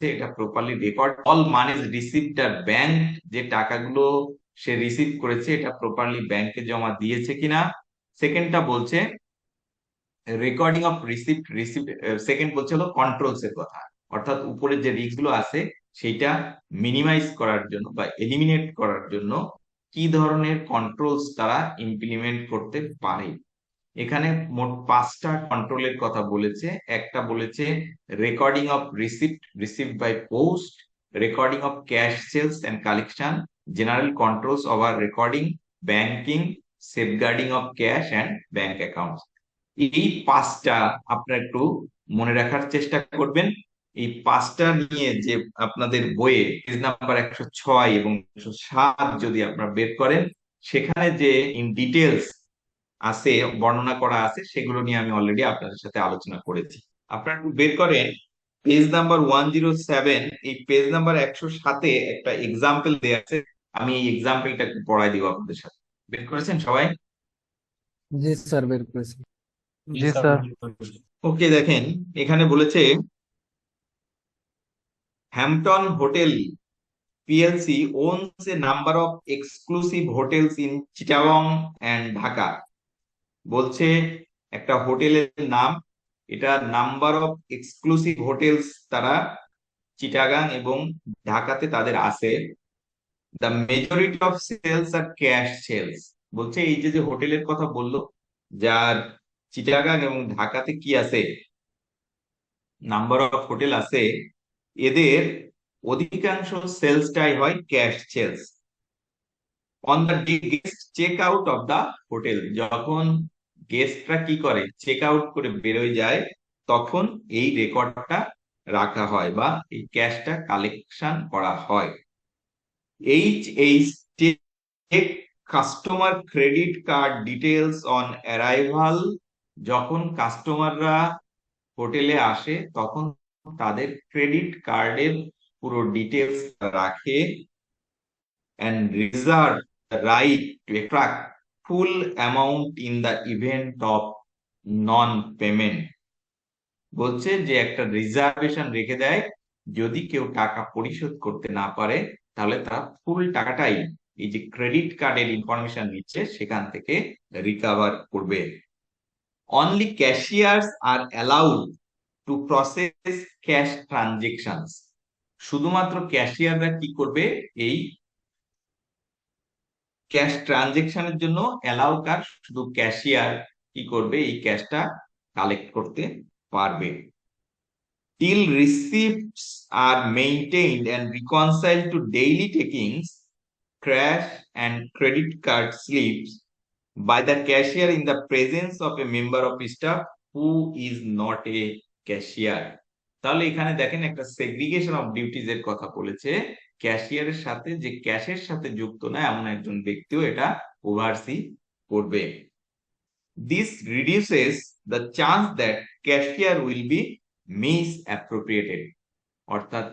এটা প্রপারলি রেকর্ড, অল মানিজ রিসিভড আর ব্যাংক, যে টাকাগুলো সে রিসিভ করেছে এটা প্রপারলি ব্যাংকে জমা দিয়েছে কিনা। সেকেন্ডটা বলছে রেকর্ডিং অফ রিসিপ্ট, সেকেন্ড বলছে হলো কন্ট্রোলস এর কথা, অর্থাৎ উপরে যে রিস্ক গুলো আছে সেটা মিনিমাইজ করার জন্য বা এলিমিনেট করার জন্য কি ধরনের কন্ট্রোলস তারা ইমপ্লিমেন্ট করতে পারে। এখানে মোট 5টা কন্ট্রোলের কথা বলেছে। একটা বলেছে recording of receipt received by post, recording of cash sales and collection, general controls over recording, banking, safeguarding of cash and bank accounts. এই 5টা আপনারা একটু মনে রাখার চেষ্টা করবেন। এই 5টা নিয়ে যে আপনাদের বইয়ে পেজ নাম্বার 106 এবং 107 যদি আপনারা বের করেন, সেখানে যে ইন ডিটেলস আছে বর্ণনা করা আছে সেগুলো নিয়ে আমি অলরেডি আপনাদের সাথে আলোচনা করেছি। আপনারা একটু বের করেন পেজ নাম্বার 107, এই পেজ নাম্বার 107-এ একটা এক্সাম্পল দেয়া আছে, আমি এই এক্সাম্পলটা একটু পড়াই দিব আপনাদের সাথে। বের করেছেন সবাই? জি স্যার, বের করেছি। জি স্যার। ওকে, দেখেন এখানে বলেছে Hampton hotel PLC owns a number of exclusive hotels in Chittagong and Dhaka। বলছে একটা হোটেলের নাম, এটা নাম্বার অফ এক্সক্লুসিভ হোটেলস তারা চিটাগাং এবং ঢাকাতে তাদের আছে। The majority of sales are cash sales, বলছে এই যে যে হোটেলের কথা বললো যার চিটাগাং এবং ঢাকাতে কি আছে, নাম্বার অফ হোটেল আছে, এদের অধিকাংশ সেলসটাই হয় cash sales. On the day guest check out of the hotel, যখন গেস্টরা কি করে চেক আউট করে বেরোয় যায় তখন এই রেকর্ডটা রাখা হয় বা এই ক্যাশটা কালেকশন করা হয়। H take customer credit card details on arrival, যখন কাস্টমাররা হোটেলে আসে তখন তাদের ক্রেডিট কার্ডের পুরো ডিটেলস রাখে। and reserve the right to extract full amount in the event of non payment, বলছে যে একটা রিজার্ভেশন রেখে দেয়, যদি কেউ টাকা পরিশোধ করতে না পারে তাহলে তারা ফুল টাকাটাই এই যে ক্রেডিট কার্ডের ইনফরমেশন নিচ্ছে সেখান থেকে রিকভার করবে। Only cashiers are allowed to process cash transactions, শুধুমাত্র ক্যাশিয়াররা কি করবে, এই ক্যাশ ট্রানজেকশনের জন্য অ্যালাউ কার, শুধু ক্যাশিয়ার কি করবে, এই ক্যাশটা কালেক্ট করতে পারবে। Till receipts are maintained and reconciled to daily takings, cash and credit card slips by the cashier in the presence of a member of staff who is not a cashier। তাহলে এখানে দেখেন একটা segregation of duties এর কথা বলেছে, ক্যাশিয়ারের সাথে যে ক্যাশের সাথে যুক্ত না এমন একজন ব্যক্তিও এটা ওভারসি করবে। This reduces the chance that cashier will be misappropriated, অর্থাৎ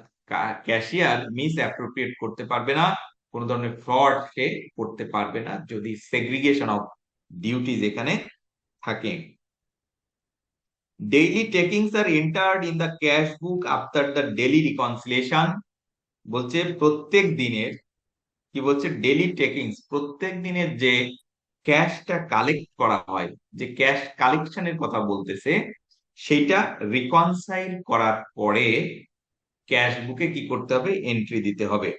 ক্যাশিয়ার মিস অ্যাপ্রোপ্রিয়েট করতে পারবে না, কোন ধরনের ফ্রড সে করতে পারবে না যদি সেগ্রিগেশন অফ ডিউটিজ এখানে থাকে। Daily takings are entered in the cash book after the daily reconciliation, বলছে প্রত্যেক দিনের কি বলছে, ডেইলি টেকিংস, প্রত্যেক দিনের যে ক্যাশটা কালেক্ট করা হয়, যে ক্যাশ কালেকশনের কথা বলতেছে, সেটা রিকনসাইল করার পরে ক্যাশ বুকে কি করতে হবে, এন্ট্রি দিতে হবে।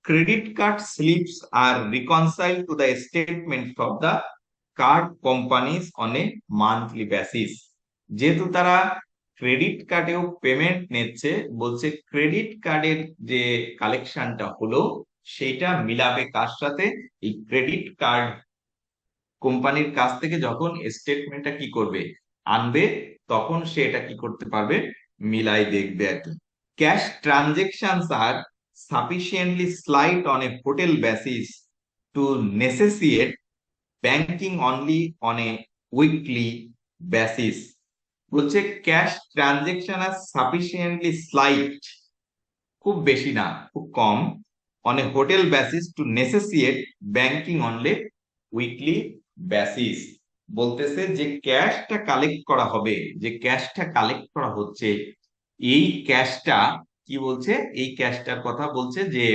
Credit card slips are reconcile to the statement of the card companies on a monthly basis, যেহেতু তারা ক্রেডিট কার্ডেও পেমেন্ট নিচ্ছে, বলছে ক্রেডিট কার্ডের যে কালেকশনটা হলো সেটা মিলাবে কার সাথে, এই ক্রেডিট কার্ড কোম্পানির কাছ থেকে যখন স্টেটমেন্টটা কি করবে, আনবে, তখন সে এটা কি করতে পারবে, মিলাই দেখবে আর কি। Cash transactions are sufficiently slight on a hotel basis to necessitate banking only on a weekly basis, বলছে ক্যাশ ট্রানজেকশন আর সাফিসিয়েন্টলি স্লাইট, খুব বেশি না খুব কম, on a hotel basis to necessitate banking only weekly basis, বলতেছে যে ক্যাশটা collect করা হবে, যে ক্যাশটা কালেক্ট করা হচ্ছে, এই ক্যাশটা কি বলছে, এই ক্যাশটার কথা বলছে যে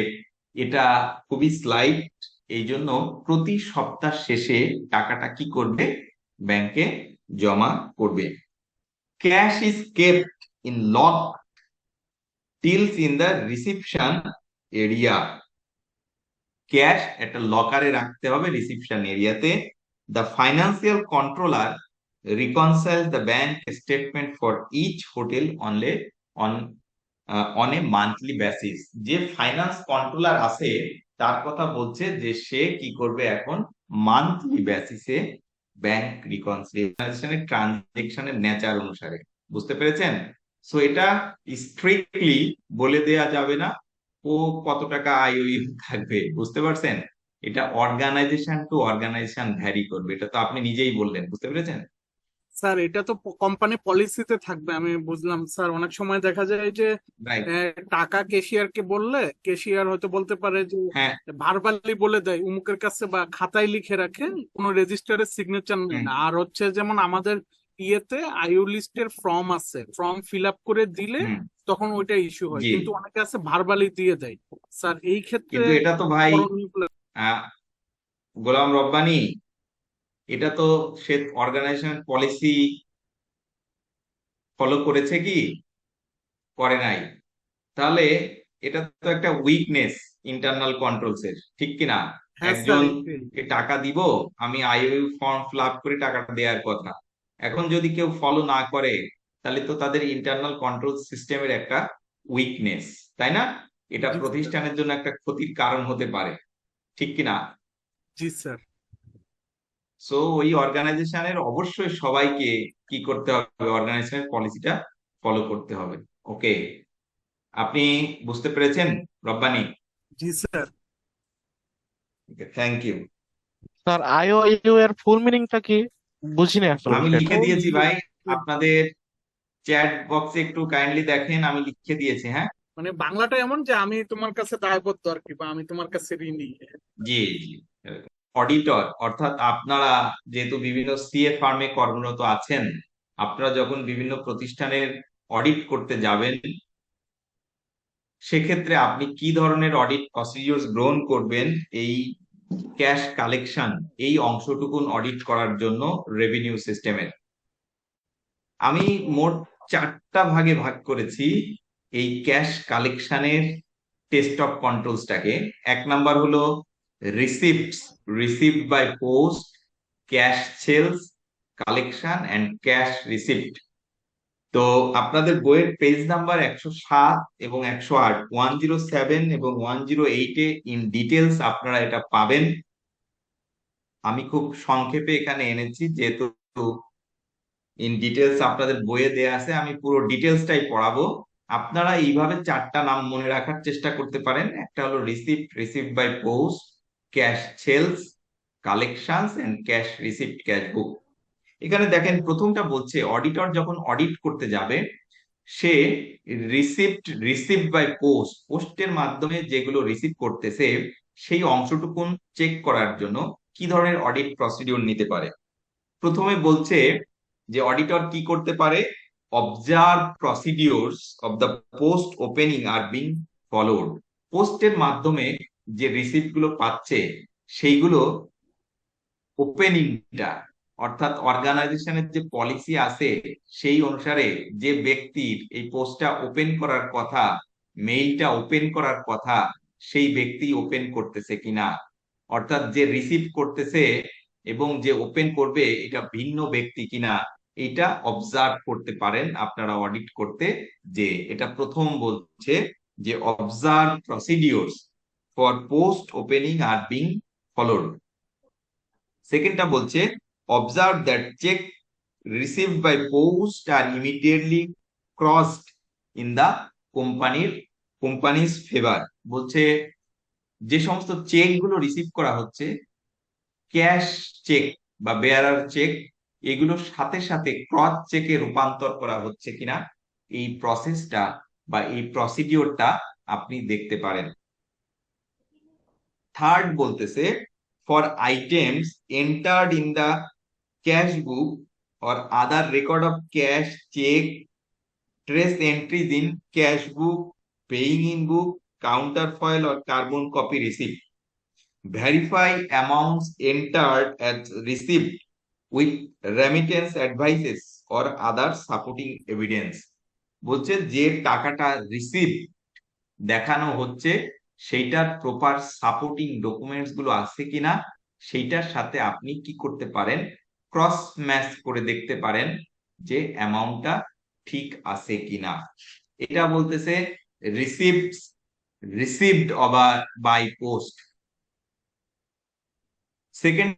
এটা খুবই স্লাইট, এই জন্য প্রতি সপ্তাহ শেষে টাকাটা কি করবে, ব্যাংকে জমা করবে। Cash is kept in lock tills in the reception area, cash একটা লকারে রাখতে হবে রিসিপশন এরিয়াতে। The financial controller reconcile the bank statement for each hotel only on a monthly basis, যে ফাইন্যান্স কন্ট্রোলার আছে তার কথা বলছে যে সে কি করবে, এখন মান্থলি বেসিসে ব্যাংক রিকনসিলিয়েশনের ট্রানজেকশনের নেচার অনুসারে, বুঝতে পেরেছেন? সো এটা স্ট্রিক্টলি বলে দেয়া যাবে না ও কত টাকা আইওইউ থাকবে, বুঝতে পারছেন? এটা অর্গানাইজেশন টু অর্গানাইজেশন ভ্যারি করবে, এটা তো আপনি নিজেই বললেন, বুঝতে পেরেছেন? স্যার এটা তো কোম্পানি পলিসিতে থাকবে, আমি বুঝলাম স্যার। অনেক সময় দেখা যায় যে রাইট, টাকা ক্যাশিয়ারকে বললে ক্যাশিয়ার হয়তো বলতে পারে যে হ্যাঁ, ভার্বালি বলে দেয় উমুকের কাছে, বা খাতায় লিখে রাখে, কোনো রেজিস্টারের সিগনেচার নেই না। আর হচ্ছে যেমন আমাদের ইয়েতে আইও লিস্টের ফর্ম আছে, ফর্ম ফিল আপ করে দিলে তখন ওইটা ইস্যু হয়, জি, কিন্তু অনেকে আছে ভার্বালি দিয়ে দেয়। স্যার এই ক্ষেত্রে কিন্তু এটা তো ভাই করণীয় বলে- গোলাম রব্বানী, এটা তো সে অর্গানাইজেশন পলিসি ফলো করেছে কি করে নাই, তাহলে এটা তো একটা উইকনেস ইন্টারনাল কন্ট্রোলস এর, ঠিক কিনা? হ্যাঁ স্যার, একজনকে টাকা দিব, আমি আইওইউ ফর্ম ফিল আপ করে টাকাটা দেওয়ার কথা, এখন যদি কেউ ফলো না করে তাহলে তো তাদের ইন্টারনাল কন্ট্রোল সিস্টেমের একটা উইকনেস, তাই না? এটা জি স্যার। প্রতিষ্ঠানের জন্য একটা ক্ষতির কারণ হতে পারে, ঠিক কিনা? জি স্যার। সো ওই অর্গানাইজেশনের অবশ্যই সবাইকে কি করতে হবে, অর্গানাইজেশনের পলিসিটা ফলো করতে হবে। ওকে, আপনি বুঝতে পেরেছেন রব্বানী? জি sir. Thank you. Sir IOU এর ফুল মিনিংটা কি, বুঝিনি আসলে আমি বিষয়টা। লিখে দিয়েছি ভাই, আপনাদের চ্যাট বক্সে একটু কাইন্ডলি দেখেন, আমি লিখে দিয়েছি। হ্যাঁ, মানে বাংলাটা এমন যে আমি তোমার কাছে দায়বদ্ধ আর কি, বা আমি তোমার কাছে ঋণী। জি জি। অডিটর, অর্থাৎ আপনারা যেহেতু বিভিন্ন সিএ ফার্মে কর্মরত আছেন, আপনারা যখন বিভিন্ন প্রতিষ্ঠানের অডিট করতে যাবেন, সেক্ষেত্রে আপনি কি ধরনের অডিট প্রসিডিউরস গ্রহণ করবেন এই ক্যাশ কালেকশন এই অংশটুকুন অডিট করার জন্য রেভিনিউ সিস্টেমের। আমি মোট 4টা ভাগে ভাগ করেছি এই ক্যাশ কালেকশনের টেস্ট অফ কন্ট্রোলসটাকে। 1 নাম্বার হলো receipts received by post, cash sales, collection and cash receipt. তো আপনাদের বইয়ের পেজ নাম্বার 107 এবং 108, 107 এবং 108-এ ইন ডিটেলস আপনারা এটা পাবেন। আমি খুব সংক্ষেপে এখানে এনেছি, যেহেতু ইন ডিটেলস আপনাদের বইয়ে দেয়া আছে, আমি পুরো ডিটেলসটাই পড়াবো। আপনারা এইভাবে 4টা নাম মনে রাখার চেষ্টা করতে পারেন। একটা হলো receipt received by post, cash sales, collections and cash receipt, cash book. এখানে দেখেন প্রথমটা বলছে অডিটর যখন অডিট করতে যাবে, সে রিসিপ্ট রিসিভড বাই পোস্ট, পোস্টের মাধ্যমে যেগুলো রিসিভ করতেছে সেই অংশটুকুন চেক করার জন্য কি ধরনের অডিট প্রসিডিউর নিতে পারে। প্রথমে বলছে যে অডিটর কি করতে পারে, observe procedures of the post opening are being followed. পোস্টের মাধ্যমে যে রিসিপ্ট গুলো পাচ্ছে সেইগুলো ওপেনিংটা, অর্থাৎ অর্গানাইজেশনের যে পলিসি আছে সেই অনুসারে যে ব্যক্তির এই পোস্টটা ওপেন করার কথা, মেইলটা ওপেন করার কথা, সেই ব্যক্তি ওপেন করতেছে কিনা, অর্থাৎ যে রিসিভ করতেছে এবং যে ওপেন করবে এটা ভিন্ন ব্যক্তি কিনা, এটা অবজার্ভ করতে পারেন আপনারা অডিট করতে। যে এটা প্রথম বলছে যে observe procedures for post opening are being followed. সেকেন্ডটা বলছে observe that check received by post are immediately crossed in the company's favor। বলছে যে সমস্ত চেক গুলো রিসিভ করা হচ্ছে, ক্যাশ চেক বা বেয়ারার চেক, এগুলোর সাথে সাথে ক্রস চেকে রূপান্তর করা হচ্ছে কিনা, এই প্রসেসটা বা এই প্রসিডিওরটা আপনি দেখতে পারেন। থার্ড বলতেছে for items entered in the cash book or other record of cash, check, trace entries in cash book, paying in book, counterfoil or carbon copy receipt, verify amounts entered as receipt with remittance advices or other supporting evidence। বলছে যে টাকাটা receive দেখানো হচ্ছে সেইটার proper supporting documents গুলো আছে কিনা, সেইটার সাথে আপনি কি করতে পারেন, ক্রস ম্যাচ করে দেখতে পারেন যে অ্যামাউন্টটা ঠিক আছে কিনা। এটা বলতেছে receipts received by post. Second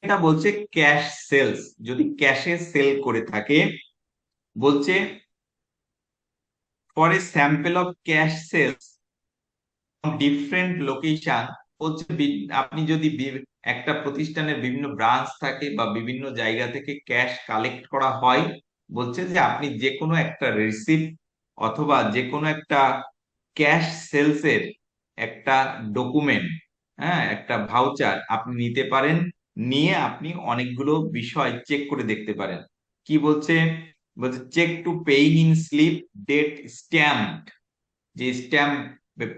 এটা বলছে ক্যাশ সেলস, যদি ক্যাশে সেল করে থাকে, বলছে for a sample of cash sales different location. বলছে আপনি যদি একটা প্রতিষ্ঠানের বিভিন্ন ব্রাঞ্চ থাকে বা বিভিন্ন জায়গা থেকে ক্যাশ কালেক্ট করা হয়, বলছে যে আপনি যে কোনো একটা রিসিপ্ট অথবা যে কোনো একটা ক্যাশ সেলস এর একটা ডকুমেন্ট, হ্যাঁ, একটা ভাউচার আপনি নিতে পারেন, নিয়ে আপনি অনেকগুলো বিষয় চেক করে দেখতে পারেন। কি বলছে, বলছে check to paying in slip, date stamp, যে স্ট্যাম্প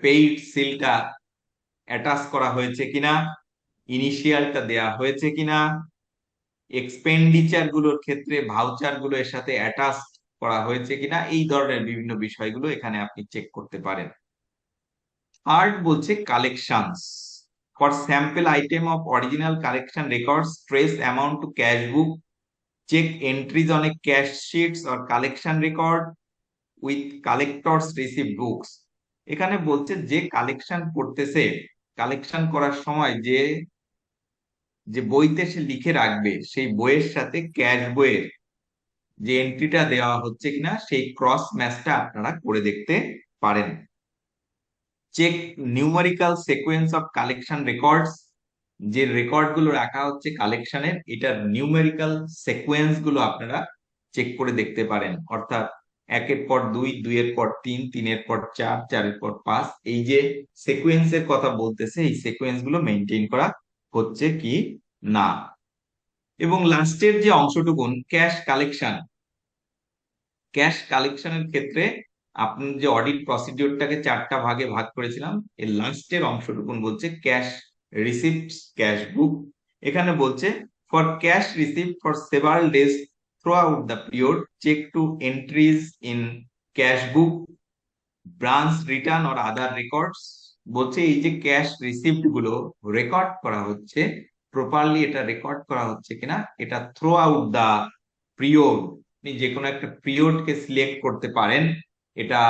পেইড সিলটা অ্যাটাচ করা হয়েছে কিনা, ইনিশিয়ালটা দেয়া হয়েছে কিনা, এক্সপেন্ডিচার গুলোর ক্ষেত্রে ভাউচার গুলো এর সাথে অ্যাটাচ করা হয়েছে কিনা, এই ধরনের বিভিন্ন বিষয়গুলো এখানে আপনি চেক করতে পারেন। থার্ড বলছে collections for sample item of original collection records, trace amount to cash book, check entries on a cash sheets or collection record with collectors receive books. এখানে বলছে যে কালেকশন করতেছে, কালেকশন করার সময় যে যে বইতে সে লিখে রাখবে, সেই বইয়ের সাথে ক্যাশ বইয়ের যে এন্ট্রিটা দেওয়া হচ্ছে কিনা, সেই ক্রস ম্যাচটা আপনারা করে দেখতে পারেন। Check numerical sequence of collection records, যে রেকর্ড গুলো রাখা হচ্ছে কালেকশনের, এটার নিউমেরিক্যাল সিকোয়েন্স গুলো আপনারা চেক করে দেখতে পারেন। অর্থাৎ 1-এর পর 2, 2-এর পর 3, 3-এর পর 4, 4-এর পর 5, এই যে সিকোয়েন্সের কথা বলতেছে, এই সিকোয়েন্স গুলো মেনটেন করা হচ্ছে কি না। এবং লাস্টের যে অংশটুকুন ক্যাশ কালেকশন, ক্যাশ কালেকশনের ক্ষেত্রে আপনি যে অডিট প্রসিডিওরটাকে 4টা ভাগে ভাগ করেছিলাম, এর লাস্টের অংশটুকুন বলছে ক্যাশ রিসিপ্টস ক্যাশ বুক। এখানে বলছে for cash receipt for several days throughout the period check to entries in cash book branch return or other records. বলছে এই যে ক্যাশ রিসিপ্ট গুলো রেকর্ড করা হচ্ছে, প্রপারলি এটা রেকর্ড করা হচ্ছে কিনা, এটা থ্রু আউট দা পিরিয়ড। আপনি যে কোনো একটা পিরিয়ডকে সিলেক্ট করতে পারেন, এটা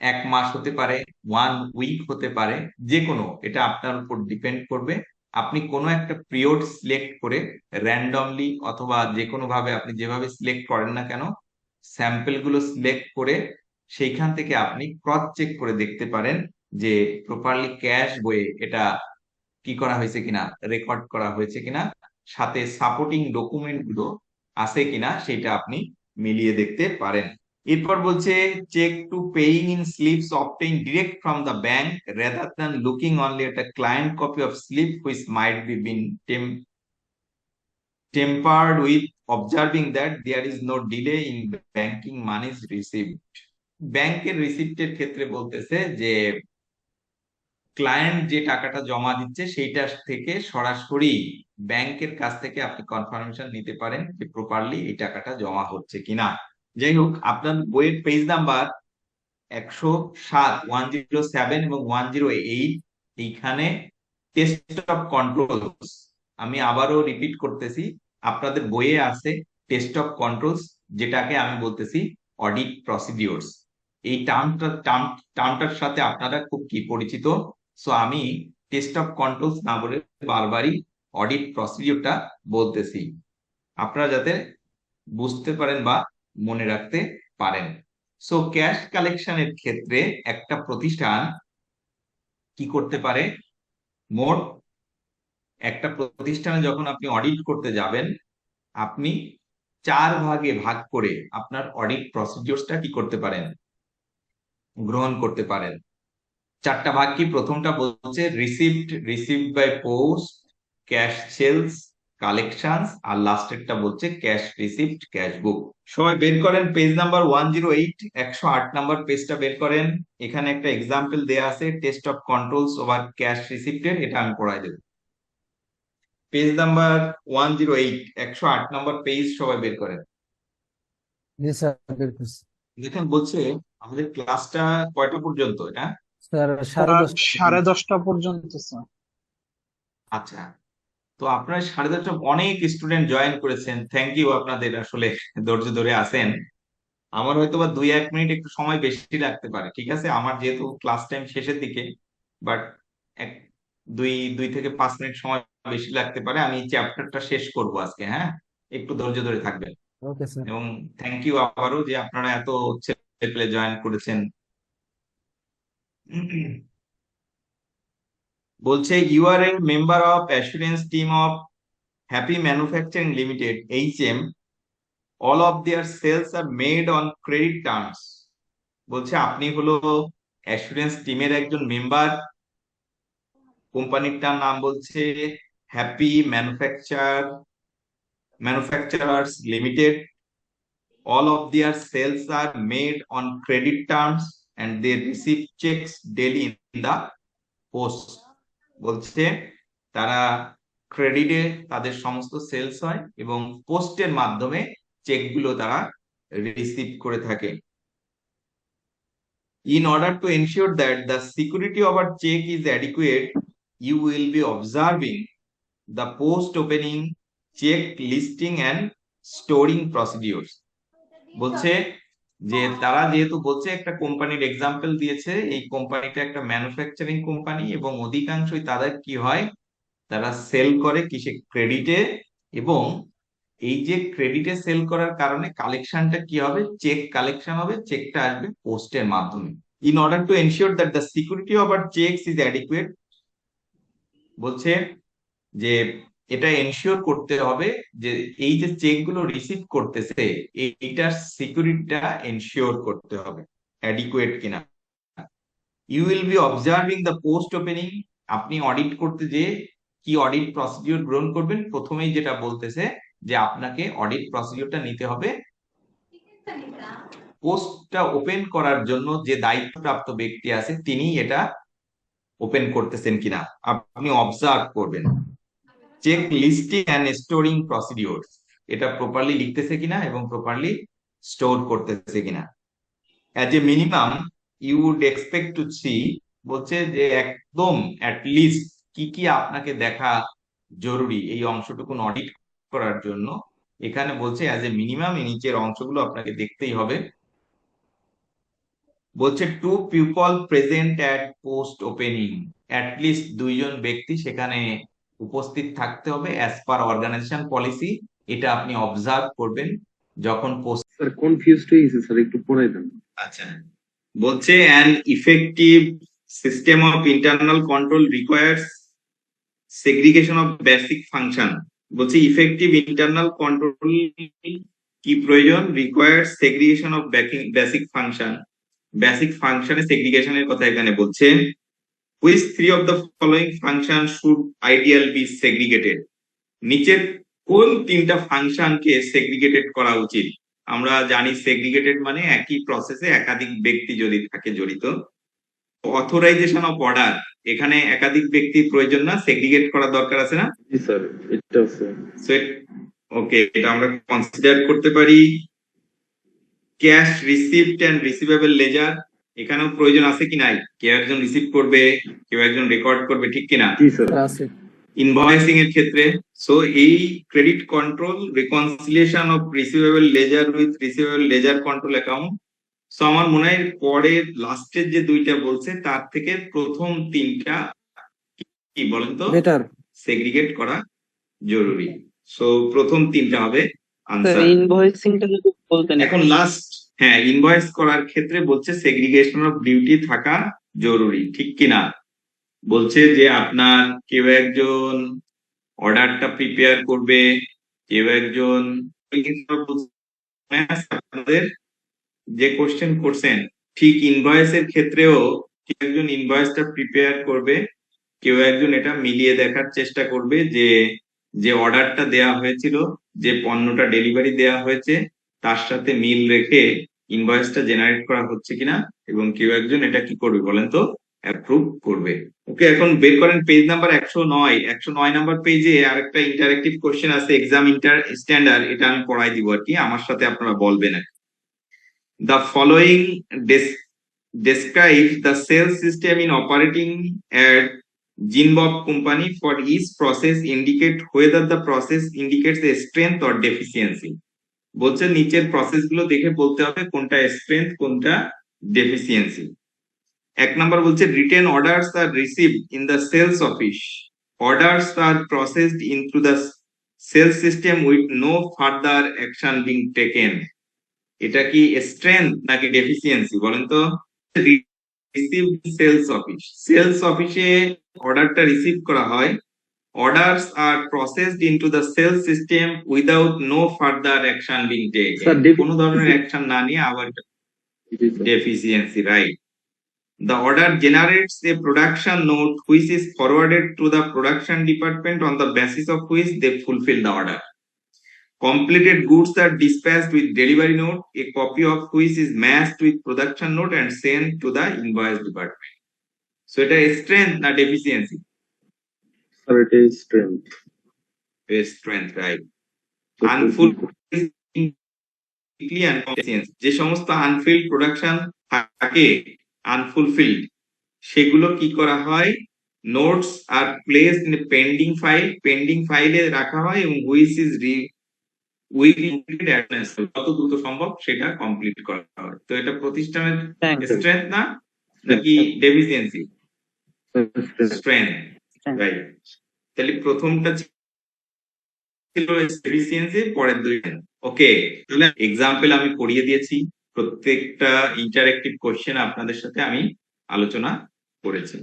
1 মাস হতে পারে, 1 উইক হতে পারে, যে কোনো, এটা আপনার উপর ডিপেন্ড করবে। আপনি কোনো একটা পিরিয়ড সিলেক্ট করে র্যান্ডমলি অথবা যে কোনো ভাবে আপনি যেভাবে সিলেক্ট করেন না কেন, স্যাম্পল গুলো সিলেক্ট করে সেইখান থেকে আপনি ক্রস চেক করে দেখতে পারেন যে প্রপারলি ক্যাশ বইয়ে এটা কি করা হয়েছে কিনা, রেকর্ড করা হয়েছে কিনা, সাথে সাপোর্টিং ডকুমেন্ট গুলো আছে কিনা সেটা আপনি মিলিয়ে দেখতে পারেন। এরপর বলছে check to paying in slips obtain direct from the bank rather than looking only at a client copy of slip which might be been tempered with observing that there is no delay in banking monies received. ব্যাংকের রিসিপ্টের ক্ষেত্রে বলতেছে যে client যে টাকাটা জমা দিচ্ছে সেইটা থেকে সরাসরি ব্যাংকের কাছ থেকে আপনি কনফার্মেশন নিতে পারেন যে প্রপারলি এই টাকাটা জমা হচ্ছে কিনা। যাই হোক, আপনার বইয়ের পেজ নাম্বার 107, 107 এবং 108, এইখানে টেস্ট অফ কন্ট্রোলস, আমি আবারও রিপিট করতেছি, আপনাদের বইয়ে আছে টেস্ট অফ কন্ট্রোলস, যেটাকে আমি বলতেছি অডিট প্রসিডিওরস। এই টার্মটার সাথে আপনারা খুব কি পরিচিত, সো আমি টেস্ট অফ কন্ট্রোলস না বলে বারবারই অডিট প্রসিডিওরটা বলতেছি, আপনারা যাতে বুঝতে পারেন বা মনে রাখতে পারেন। সো ক্যাশ কালেকশনের ক্ষেত্রে একটা প্রতিষ্ঠান কি করতে পারে, মোট একটা প্রতিষ্ঠানে যখন আপনি অডিট করতে যাবেন, আপনি 4 ভাগে ভাগ করে আপনার অডিট প্রসিডিওরটা কি করতে পারেন, গ্রহণ করতে পারেন। 4টা ভাগ কি, প্রথমটা বলছে received by post, cash sales, collections, are লাস্টেরটা বলছে ক্যাশ রিসিপ্ট ক্যাশ বুক। সবাই বের করেন পেজ নাম্বার 108, 108 নাম্বার পেজটা বের করেন। এখানে একটা এক্সাম্পল দেয়া আছে test of controls over cash রিসিপ্টের, এটা আমি পড়াই দেব। পেজ নাম্বার 108, 108 নাম্বার পেজ সবাই বের করেন। জি স্যার, বের করছি। দেখেন বলছে আমাদের ক্লাসটা কয়টা পর্যন্ত, এটা স্যার 10:30 পর্যন্ত স্যার। আচ্ছা, তো আপনারা 10:30, অনেক স্টুডেন্ট জয়েন করেছেন, থ্যাংক ইউ আপনাদের, আসলে ধৈর্য ধরে আছেন। আমার হয়তো বা 2-1 মিনিট একটু সময় বেশি লাগতে পারে, ঠিক আছে, আমার যেহেতু ক্লাস টাইম শেষের দিকে, বাট 2 থেকে 5 মিনিট সময় বেশি লাগতে পারে। আমি চ্যাপ্টারটা শেষ করব আজকে, হ্যাঁ, একটু ধৈর্য ধরে থাকবেন। Okay sir. এবং থ্যাংক ইউ আবারও যে আপনারা এত ছেলে জয়েন করেছেন। বলছে you are a member of assurance team of Happy Manufacturing Limited HM, all of their sales are made on credit terms. বলছে আপনি হলো অ্যাসুরেন্স টিমের একজন মেম্বার, কোম্পানিটার নাম বলছে happy manufacturers limited, all of their sales are made on credit terms and they receive checks daily in the post. বলছে তারা ক্রেডিটে তাদের সমস্ত সেলস হয় এবং পোস্টের মাধ্যমে চেক গুলো তারা রিসিভ করে থাকে। In order to ensure that the security of a check is adequate, you will be observing the post opening, check listing and storing procedures. বলছে যে তারা যেহেতু বলছে একটা কোম্পানির এক্সাম্পল দিয়েছে, এই কোম্পানিটা একটা ম্যানুফ্যাকচারিং কোম্পানি এবং অধিকাংশই তাদের কি হয়, তারা সেল করে কিসে, ক্রেডিটে, এবং এই যে ক্রেডিটে সেল করার কারণে কালেকশনটা কি হবে, চেক কালেকশন হবে, চেকটা আসবে পোস্টের মাধ্যমে। In order to ensure that the security of our checks is adequate, বলছে যে এটা এনশিওর করতে হবে যে এই যে চেক গুলো রিসিভ করতেছে এইটার সিকিউরিটিটা এনশিওর করতে হবে অ্যাডিকুয়েট কিনা। You will be observing the post opening, আপনি অডিট করতে যে কি অডিট প্রসিডিউর গ্রহণ করবেন? প্রথমেই যেটা বলতেছে যে আপনাকে অডিট প্রসিডিউরটা নিতে হবে। পোস্টটা ওপেন করার জন্য যে দায়িত্বপ্রাপ্ত ব্যক্তি আছে তিনি এটা ওপেন করতেছেন কিনা আপনি অবজার্ভ করবেন। Check listing and storing procedure, এটা প্রপারলি লিখতেছে কিনা এবং প্রপারলি স্টোর করতেছে কিনা। As a minimum you would expect to see, বলছে যে একদম লিস্ট কি কি আপনাকে দেখা জরুরি এই অংশটুকুন অডিট করার জন্য। এখানে বলছে অ্যাজ এ মিনিমাম এই নিচের অংশগুলো আপনাকে দেখতেই হবে। বলছে two people present at post opening, list দুইজন ব্যক্তি সেখানে উপস্থিত থাকতে হবে অ্যাজ পার অর্গানাইজেশন পলিসি। এটা আপনি অবজার্ভ করবেন যখন পোস্ট। স্যার কনফিউজড হয়ে গেছে স্যার, একটু পড়াই দেন। আচ্ছা, বলছে an effective system of internal control requires segregation of basic function. বলছে ইফেক্টিভ ইন্টারনাল কন্ট্রোল কি প্রয়োজন? Requires segregation of basic function. Basic ফাংশনে সেগ্রিগেশনের কথা এখানে বলছে। Which three of the following function should ideal be segregated? নিচের কোন তিনটা ফাংশনকে সেগ্রিগেটেড করা উচিত? আমরা জানি সেগ্রিগেটেড মানে একই প্রসেসে একাধিক ব্যক্তি যদি থাকে জড়িত। অথরাইজেশন অফ অর্ডার, এখানে একাধিক ব্যক্তির প্রয়োজন না, সেগ্রিগেট করার দরকার আছে না? জি স্যার, এটা আছে। ওকে, এটা আমরা কনসিডার করতে পারি। Cash received and receivable ledger, এখানেও প্রয়োজন আছে কি নাই? কেউ একজন রিসিভ করবে, কেউ একজন রেকর্ড করবে, ঠিক কিনা? জি স্যার আছে। ইনভয়েসিং এর ক্ষেত্রে সো এই credit control, reconciliation of receivable ledger with receivable ledger control account. So আমার মনে হয় পরের লাস্টের যে দুইটা বলছে তার থেকে প্রথম তিনটা কি বলেন তো বেটার। সেগ্রিগেট করা জরুরি। সো প্রথম তিনটা হবে আনসার। ইনভয়েসিংটা যদি বলতেন। এখন লাস্ট, হ্যাঁ, ইনভয়েস করার ক্ষেত্রে বলছে সেগ্রিগেশন অফ ডিউটি থাকা জরুরি, ঠিক কিনা? বলছে যে আপনার কেউ একজন অর্ডারটা প্রিপেয়ার করবে, কেউ একজন আপনাদের যে কোশ্চেন করছেন ঠিক ইনভয়েসের ক্ষেত্রেও কেউ একজন ইনভয়েসটা প্রিপেয়ার করবে, কেউ একজন এটা মিলিয়ে দেখার চেষ্টা করবে যে যে অর্ডারটা দেয়া হয়েছিল, যে পণ্যটা ডেলিভারি দেয়া হয়েছে তার সাথে মিল রেখে ইনভয়েসটা জেনারেট করা হচ্ছে কিনা, এবং কেউ একজন এটা কি করবে বলেন তো? অ্যাপ্রুভ করবে। ওকে, এখন বের করেন পেজ নাম্বার 109। 109 নাম্বার পেজে আরেকটা ইন্টারেক্টিভ কোশ্চেন আছে, এক্সাম স্ট্যান্ডার্ড, এটা আমি পড়াই দিব আর কি, আমার সাথে আপনারা বলবেন। The following describe the sales system in operating at Jinbob company. For each process indicate whether the process indicates a strength or deficiency. বলছে নিচের প্রসেস গুলো দেখে বলতে হবে কোনটা স্ট্রেংথ কোনটা ডেফিসিয়েন্সি। এক নাম্বার বলছে written orders are received in the sales office, orders are processed into the sales system with no further action being taken. এটা কি স্ট্রেংথ নাকি ডেফিসিয়েন্সি বলেন তো? রিসিভ সেলস অফিস, সেলস অফিসে অর্ডারটা রিসিভ করা হয়, orders are processed into the sales system without no further action being taken. কোনো ধরনের অ্যাকশন না নিয়ে আবার deficiency, right? The order generates a production note which is forwarded to the production department on the basis of which they fulfill the order. Completed goods are dispatched with delivery note, a copy of which is matched with production note and sent to the invoice department. So এটা strength না deficiency? Sir এটা strength. Strength, right? Unfulfilled and deficiency, যে সমস্ত Anfield production থাকে unfulfilled, সেগুলো কি করা হয়? Notes R placed in pending file, pending ফাইলে রাখা হয় এবং হুইচ ইজ যত দ্রুত সম্ভব সেটা কমপ্লিট করা হয়। তো এটা প্রতিষ্ঠানের স্ট্রেংথ না নাকি ডেফিসিয়েন্সি? Strength, right? তাহলে প্রথমটা ছিল ডেফিসিয়েন্সি, পরের দুই। ওকে, তাহলে এক্সাম্পল আমি করিয়ে দিয়েছি, প্রত্যেকটা ইন্টারেক্টিভ কোশ্চেন আপনাদের সাথে আমি আলোচনা করেছি।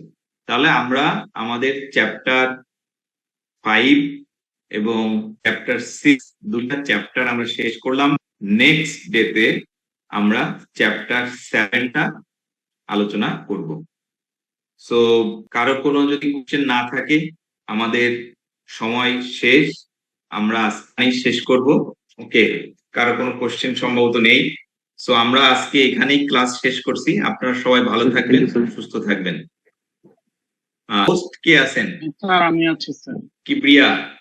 তাহলে আমরা আমাদের চ্যাপ্টার 5 এবং চ্যাপ্টার 6 দুইটা চ্যাপ্টার আমরা শেষ করলাম। নেক্সট ডেতে আমরা চ্যাপ্টার 7টা আলোচনা করব। সো কারো কোনো যদি কোশ্চেন না থাকে আমাদের সময় শেষ, আমরা আজকেই শেষ করব। ওকে, কারো কোনো কোশ্চেন সম্ভবত নেই। সো আমরা আজকে এখানেই ক্লাস শেষ করছি। আপনারা সবাই ভালো থাকবেন, সুস্থ থাকবেন। হোস্ট কে আছেন? স্যার আমি আছি স্যার। কিপ্রিয়া?